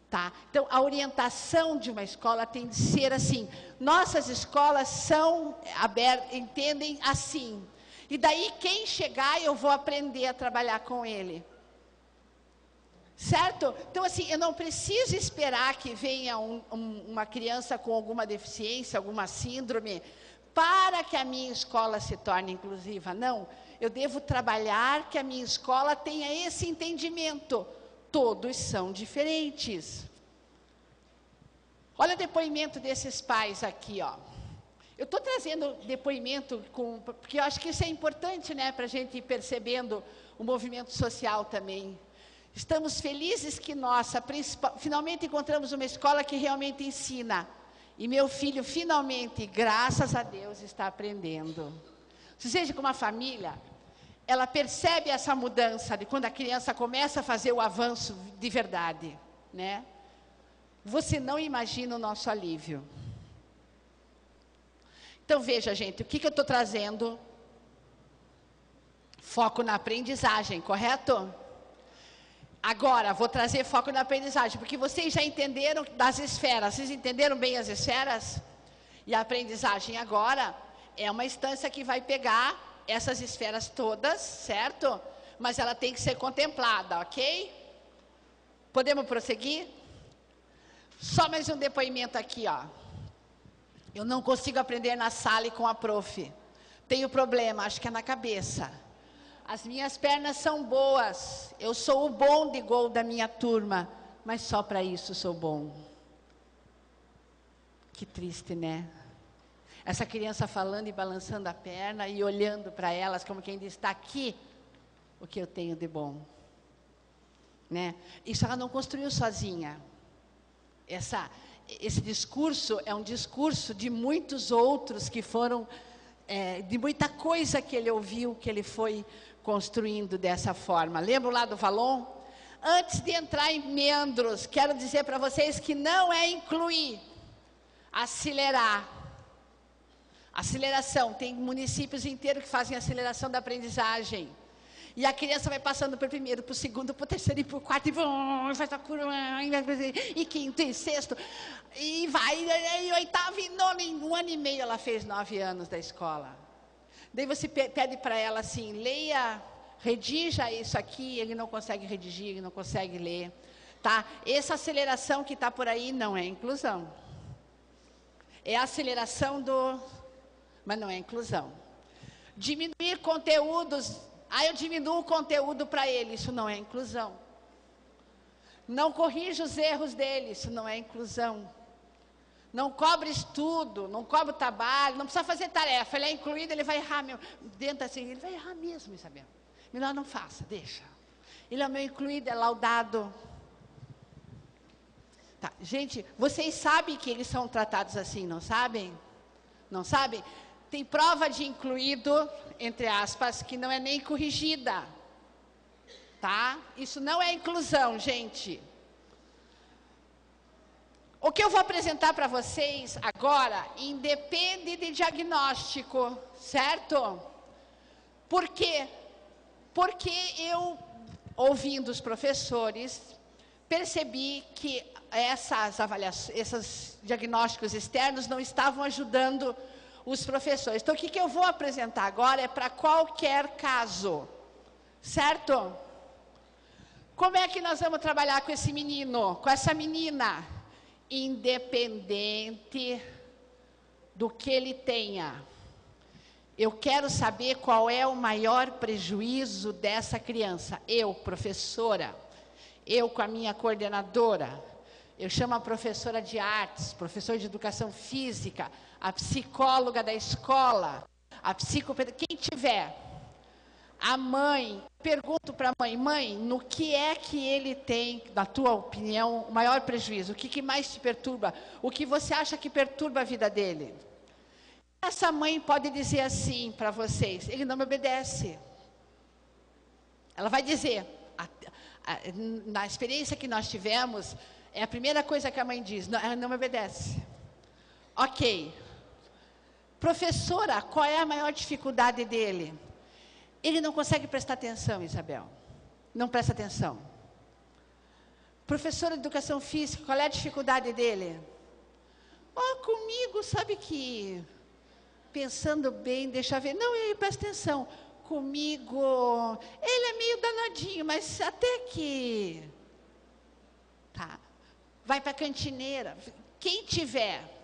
Tá? Então, a orientação de uma escola tem de ser assim. Nossas escolas são abertas, entendem assim. E daí, quem chegar, eu vou aprender a trabalhar com ele. Certo? Então, assim, eu não preciso esperar que venha uma criança com alguma deficiência, alguma síndrome, para que a minha escola se torne inclusiva. Não, eu devo trabalhar que a minha escola tenha esse entendimento. Todos são diferentes. Olha o depoimento desses pais aqui, ó. Eu estou trazendo depoimento porque eu acho que isso é importante, né, para a gente ir percebendo o movimento social também. Estamos felizes que finalmente encontramos uma escola que realmente ensina. E meu filho, finalmente, graças a Deus, está aprendendo. Você seja como uma família, ela percebe essa mudança de quando a criança começa a fazer o avanço de verdade, né? Você não imagina o nosso alívio. Então, veja, gente, o que eu estou trazendo? Foco na aprendizagem, correto? Agora, vou trazer foco na aprendizagem, porque vocês já entenderam das esferas. Vocês entenderam bem as esferas? E a aprendizagem agora é uma instância que vai pegar essas esferas todas, certo? Mas ela tem que ser contemplada, ok? Podemos prosseguir? Só mais um depoimento aqui, ó. Eu não consigo aprender na sala e com a prof. Tenho problema, acho que é na cabeça. As minhas pernas são boas, eu sou o bom de gol da minha turma, mas só para isso sou bom. Que triste, né? Essa criança falando e balançando a perna e olhando para elas como quem diz, está aqui o que eu tenho de bom. Né? Isso ela não construiu sozinha. Esse discurso é um discurso de muitos outros que foram, de muita coisa que ele ouviu, que ele foi construindo dessa forma. Lembra lá do Valon? Antes de entrar em meandros, quero dizer para vocês que não é incluir, acelerar. Aceleração, tem municípios inteiros que fazem aceleração da aprendizagem. E a criança vai passando para o primeiro, para o segundo, para o terceiro e para o quarto, e faz a curva, e quinto e sexto, e vai, e oitavo e nono, em 1 ano e meio ela fez 9 anos da escola. Daí você pede para ela assim, leia, redija isso aqui, ele não consegue redigir, ele não consegue ler. Tá? Essa aceleração que está por aí não é inclusão. É a aceleração mas não é inclusão. Diminuir conteúdos, eu diminuo o conteúdo para ele, isso não é inclusão. Não corrija os erros dele, isso não é inclusão. Não cobre estudo, não cobre o trabalho, não precisa fazer tarefa, ele é incluído, ele vai errar mesmo. Dentro assim, ele vai errar mesmo, Isabel. Melhor não faça, deixa. Ele é o meu incluído, é laudado. Tá. Gente, vocês sabem que eles são tratados assim, não sabem? Não sabem? Tem prova de incluído, entre aspas, que não é nem corrigida. Tá? Isso não é inclusão, gente. O que eu vou apresentar para vocês agora independe de diagnóstico, certo? Por quê? Porque eu, ouvindo os professores, percebi que esses diagnósticos externos não estavam ajudando os professores. Então, o que eu vou apresentar agora é para qualquer caso, certo? Como é que nós vamos trabalhar com esse menino, com essa menina? Independente do que ele tenha. Eu quero saber qual é o maior prejuízo dessa criança. Eu, professora, eu com a minha coordenadora, eu chamo a professora de artes, professor de educação física, a psicóloga da escola, a psicopedagoga, quem tiver. A mãe, pergunto para a mãe, no que é que ele tem, na tua opinião, o maior prejuízo? O que mais te perturba? O que você acha que perturba a vida dele? Essa mãe pode dizer assim para vocês, ele não me obedece. Ela vai dizer, na experiência que nós tivemos, é a primeira coisa que a mãe diz, ela não me obedece. Ok. Professora, qual é a maior dificuldade dele? Ele não consegue prestar atenção, Isabel. Não presta atenção. Professora de educação física, qual é a dificuldade dele? Comigo, sabe que, pensando bem, deixa eu ver. Não, ele presta atenção. Comigo, ele é meio danadinho, mas até que... Tá. Vai para a cantineira. Quem tiver...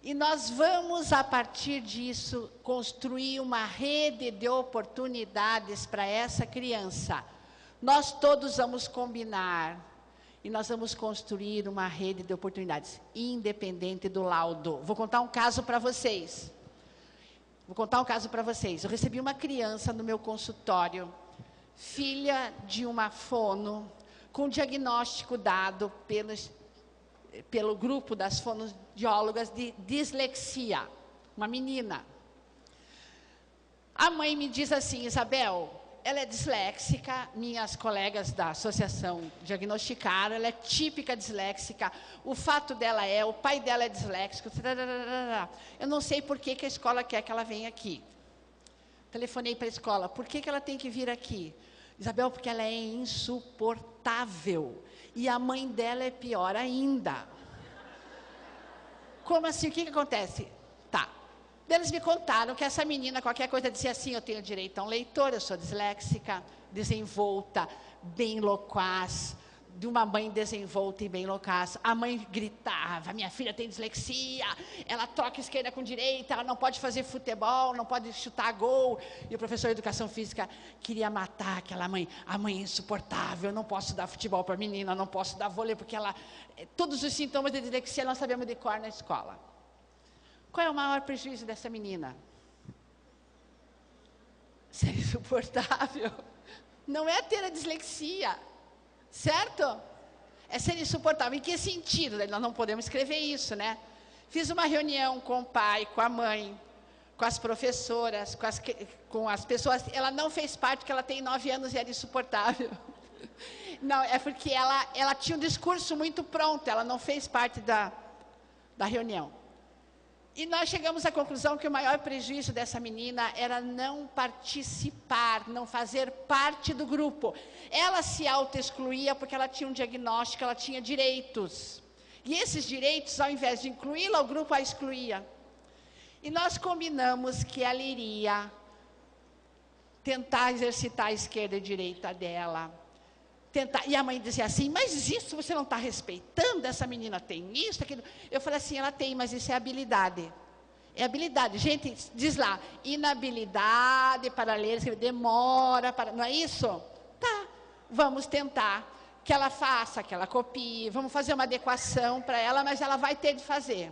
E nós vamos, a partir disso, construir uma rede de oportunidades para essa criança. Nós todos vamos combinar e nós vamos construir uma rede de oportunidades, independente do laudo. Vou contar um caso para vocês. Eu recebi uma criança no meu consultório, filha de uma fono, com diagnóstico dado pelo grupo das fonoaudiólogas de dislexia, uma menina. A mãe me diz assim, Isabel, ela é disléxica, minhas colegas da associação diagnosticaram, ela é típica disléxica, o fato dela o pai dela é disléxico, eu não sei por que a escola quer que ela venha aqui. Telefonei para a escola, por que ela tem que vir aqui? Isabel, porque ela é insuportável. E a mãe dela é pior ainda. Como assim? O que acontece? Tá. Eles me contaram que essa menina, qualquer coisa, dizia assim, eu tenho direito a um leitor, eu sou disléxica, desenvolta, bem loquaz, de uma mãe desenvolta e bem loquaz. A mãe gritava, minha filha tem dislexia, ela troca esquerda com direita, ela não pode fazer futebol, não pode chutar gol. E o professor de educação física queria matar aquela mãe. A mãe é insuportável, eu não posso dar futebol para a menina, não posso dar vôlei, porque ela... Todos os sintomas de dislexia nós sabemos de cor na escola. Qual é o maior prejuízo dessa menina? Ser insuportável. Não é ter a dislexia. Certo? É ser insuportável. Em que sentido? Nós não podemos escrever isso, né? Fiz uma reunião com o pai, com a mãe, com as professoras, com as pessoas. Ela não fez parte porque ela tem 9 anos e era insuportável. Não, é porque ela tinha um discurso muito pronto, ela não fez parte da reunião. E nós chegamos à conclusão que o maior prejuízo dessa menina era não participar, não fazer parte do grupo. Ela se auto-excluía porque ela tinha um diagnóstico, ela tinha direitos. E esses direitos, ao invés de incluí-la, o grupo a excluía. E nós combinamos que ela iria tentar exercitar a esquerda e a direita dela. E a mãe dizia assim, mas isso você não está respeitando, essa menina tem isso, aquilo. Eu falei assim, ela tem, mas isso é habilidade. É habilidade. Gente, diz lá, inabilidade para ler, escrever, demora para... Não é isso? Tá, vamos tentar que ela faça, que ela copie, vamos fazer uma adequação para ela, mas ela vai ter de fazer.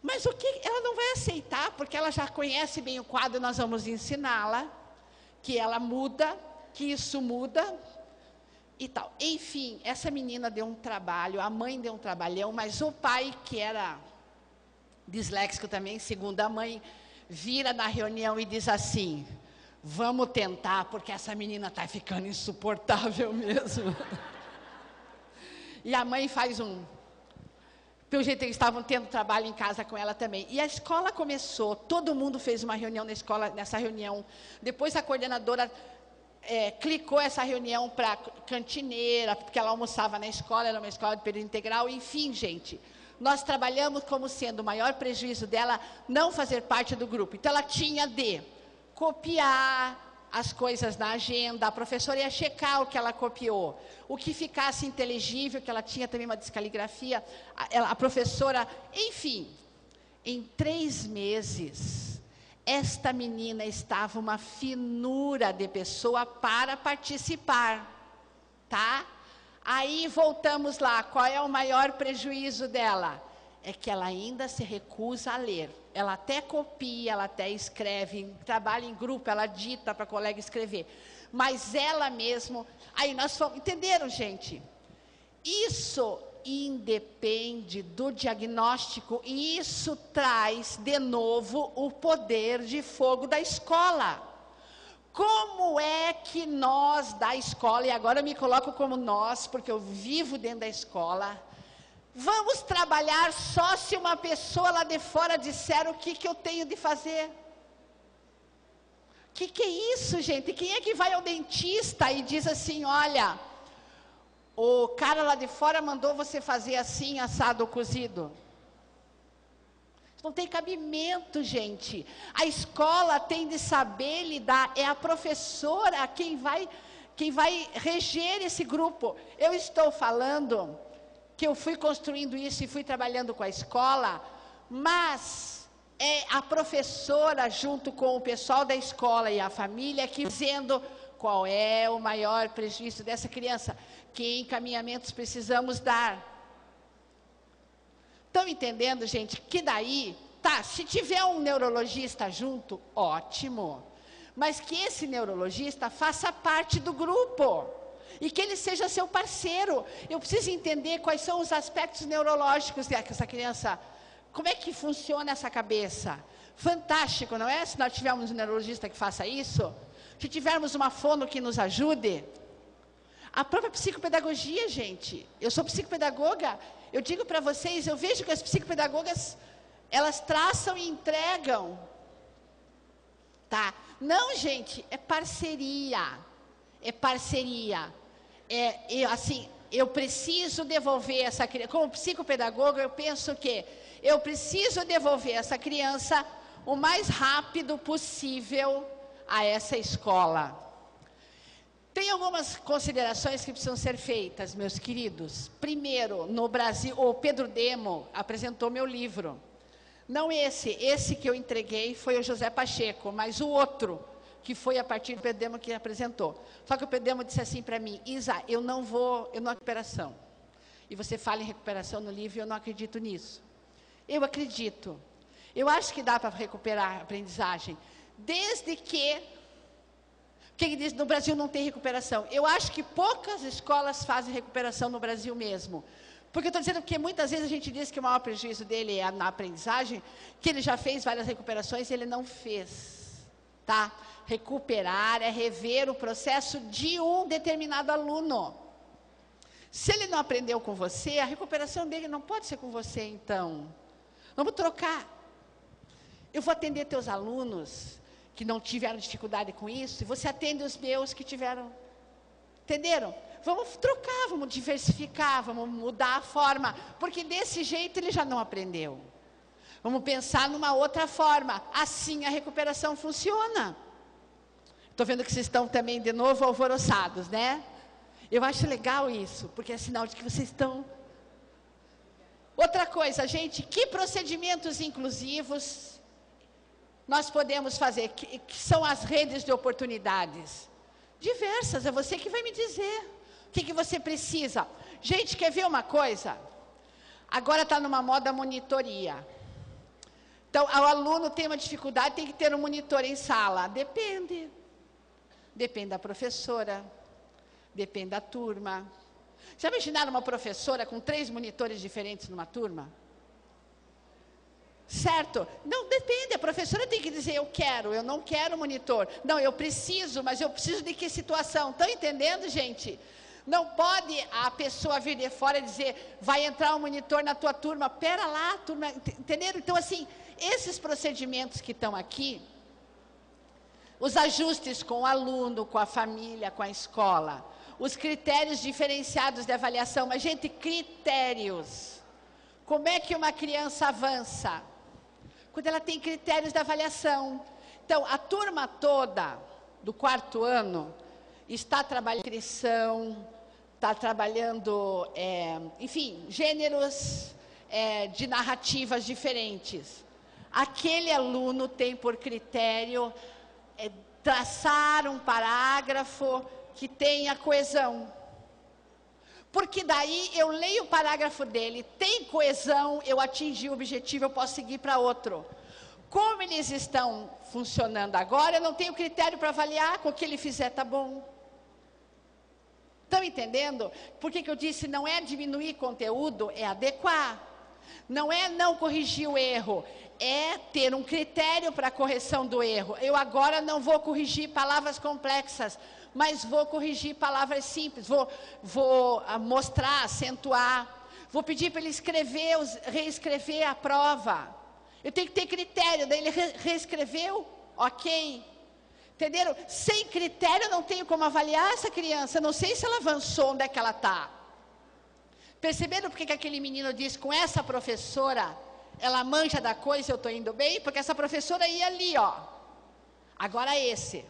Mas o que ela não vai aceitar, porque ela já conhece bem o quadro, nós vamos ensiná-la, que ela muda, que isso muda, e tal. Enfim, essa menina deu um trabalho, a mãe deu um trabalhão, mas o pai, que era disléxico também, segundo a mãe, vira na reunião e diz assim, vamos tentar, porque essa menina está ficando insuportável mesmo. E a mãe faz pelo jeito eles estavam tendo trabalho em casa com ela também. E a escola começou, todo mundo fez uma reunião na escola, nessa reunião. Depois a coordenadora clicou essa reunião para cantineira, porque ela almoçava na escola, era uma escola de período integral. Enfim, gente, nós trabalhamos como sendo o maior prejuízo dela não fazer parte do grupo. Então ela tinha de copiar as coisas na agenda, a professora ia checar o que ela copiou, o que ficasse inteligível, que ela tinha também uma descaligrafia, a professora, enfim, em 3 meses, esta menina estava uma finura de pessoa para participar, tá? Aí voltamos lá, qual é o maior prejuízo dela? É que ela ainda se recusa a ler. Ela até copia, ela até escreve, trabalha em grupo, ela dita para a colega escrever. Mas ela mesmo... Aí nós fomos... Entenderam, gente? Isso independe do diagnóstico e isso traz, de novo, o poder de fogo da escola. Como é que nós, da escola, e agora eu me coloco como nós, porque eu vivo dentro da escola... Vamos trabalhar só se uma pessoa lá de fora disser o que eu tenho de fazer. Que é isso, gente? Quem é que vai ao dentista e diz assim, olha, o cara lá de fora mandou você fazer assim, assado ou cozido? Isso não tem cabimento, gente. A escola tem de saber lidar, é a professora quem vai reger esse grupo. Eu estou falando... que eu fui construindo isso e fui trabalhando com a escola, mas é a professora junto com o pessoal da escola e a família que dizendo qual é o maior prejuízo dessa criança, que encaminhamentos precisamos dar. Estão entendendo, gente? Que daí, tá, se tiver um neurologista junto, ótimo, mas que esse neurologista faça parte do grupo. E que ele seja seu parceiro. Eu preciso entender quais são os aspectos neurológicos dessa criança. Como é que funciona essa cabeça? Fantástico, não é? Se nós tivermos um neurologista que faça isso. Se tivermos uma fono que nos ajude. A própria psicopedagogia, gente. Eu sou psicopedagoga. Eu digo para vocês, eu vejo que as psicopedagogas, elas traçam e entregam. Tá? Não, gente, é parceria. É parceria. Eu preciso devolver essa criança, como psicopedagoga, eu penso que eu preciso devolver essa criança o mais rápido possível a essa escola. Tem algumas considerações que precisam ser feitas, meus queridos. Primeiro, no Brasil, o Pedro Demo apresentou meu livro. Não esse que eu entreguei foi o José Pacheco, mas o outro, que foi a partir do Pedro Demo que apresentou. Só que o Pedro Demo disse assim para mim, Isa, eu não recuperação. E você fala em recuperação no livro, eu não acredito nisso. Eu acredito. Eu acho que dá para recuperar a aprendizagem, desde que ele diz, no Brasil não tem recuperação. Eu acho que poucas escolas fazem recuperação no Brasil mesmo. Porque eu estou dizendo que muitas vezes a gente diz que o maior prejuízo dele é na aprendizagem, que ele já fez várias recuperações e ele não fez. Tá? Recuperar é rever o processo de um determinado aluno. Se ele não aprendeu com você, a recuperação dele não pode ser com você, então. Vamos trocar. Eu vou atender teus alunos que não tiveram dificuldade com isso, e você atende os meus que tiveram. Entenderam? Vamos trocar, vamos diversificar, vamos mudar a forma, porque desse jeito ele já não aprendeu. Vamos pensar numa outra forma, assim a recuperação funciona. Estou vendo que vocês estão também de novo alvoroçados, né? Eu acho legal isso, porque é sinal de que vocês estão... Outra coisa, gente, que procedimentos inclusivos nós podemos fazer, que são as redes de oportunidades? Diversas, é você que vai me dizer o que você precisa. Gente, quer ver uma coisa? Agora está numa moda monitoria. Então, o aluno tem uma dificuldade, tem que ter um monitor em sala. Depende. Depende da professora, depende da turma. Já imaginaram uma professora com 3 monitores diferentes numa turma? Certo? Não, depende, a professora tem que dizer, eu não quero monitor. Não, eu preciso, mas eu preciso de que situação? Estão entendendo, gente? Não pode a pessoa vir de fora e dizer, vai entrar um monitor na tua turma. Pera lá, turma, entenderam? Então, assim, esses procedimentos que estão aqui, os ajustes com o aluno, com a família, com a escola, os critérios diferenciados de avaliação, mas, gente, critérios. Como é que uma criança avança? Quando ela tem critérios de avaliação. Então, a turma toda do 4º ano está trabalhando inscrição, está trabalhando, enfim, gêneros de narrativas diferentes. Aquele aluno tem por critério traçar um parágrafo que tenha coesão. Porque daí eu leio o parágrafo dele, tem coesão, eu atingi o objetivo, eu posso seguir para outro. Como eles estão funcionando agora, eu não tenho critério para avaliar, com o que ele fizer está bom. Estão entendendo? Por que eu disse, não é diminuir conteúdo, é adequar. Não é não corrigir o erro, é ter um critério para a correção do erro. Eu agora não vou corrigir palavras complexas, mas vou corrigir palavras simples, vou mostrar, acentuar, vou pedir para ele reescrever a prova. Eu tenho que ter critério, daí ele reescreveu, ok. Entenderam? Sem critério eu não tenho como avaliar essa criança, eu não sei se ela avançou, onde é que ela está. Perceberam por que aquele menino disse, com essa professora, ela manja da coisa, eu estou indo bem? Porque essa professora ia ali, ó. Agora esse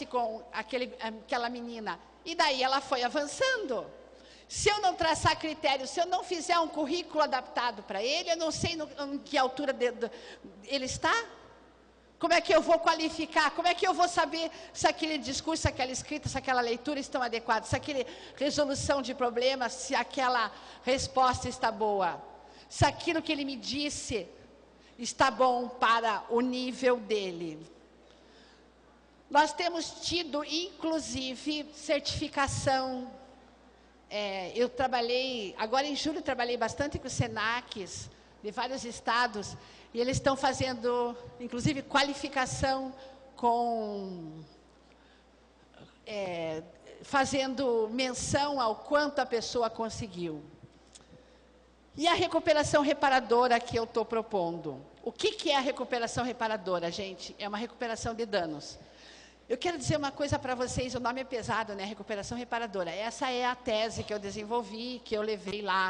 com aquela menina. E daí ela foi avançando. Se eu não traçar critério, se eu não fizer um currículo adaptado para ele, eu não sei em que altura ele está. Como é que eu vou qualificar? Como é que eu vou saber se aquele discurso, se aquela escrita, se aquela leitura estão adequadas? Se aquela resolução de problemas, se aquela resposta está boa? Se aquilo que ele me disse está bom para o nível dele? Nós temos tido, inclusive, certificação. Eu trabalhei, agora em julho, trabalhei bastante com os SENACs de vários estados, e eles estão fazendo, inclusive, qualificação fazendo menção ao quanto a pessoa conseguiu. E a recuperação reparadora que eu estou propondo? O que é a recuperação reparadora, gente? É uma recuperação de danos. Eu quero dizer uma coisa para vocês, o nome é pesado, né? Recuperação reparadora. Essa é a tese que eu desenvolvi, que eu levei lá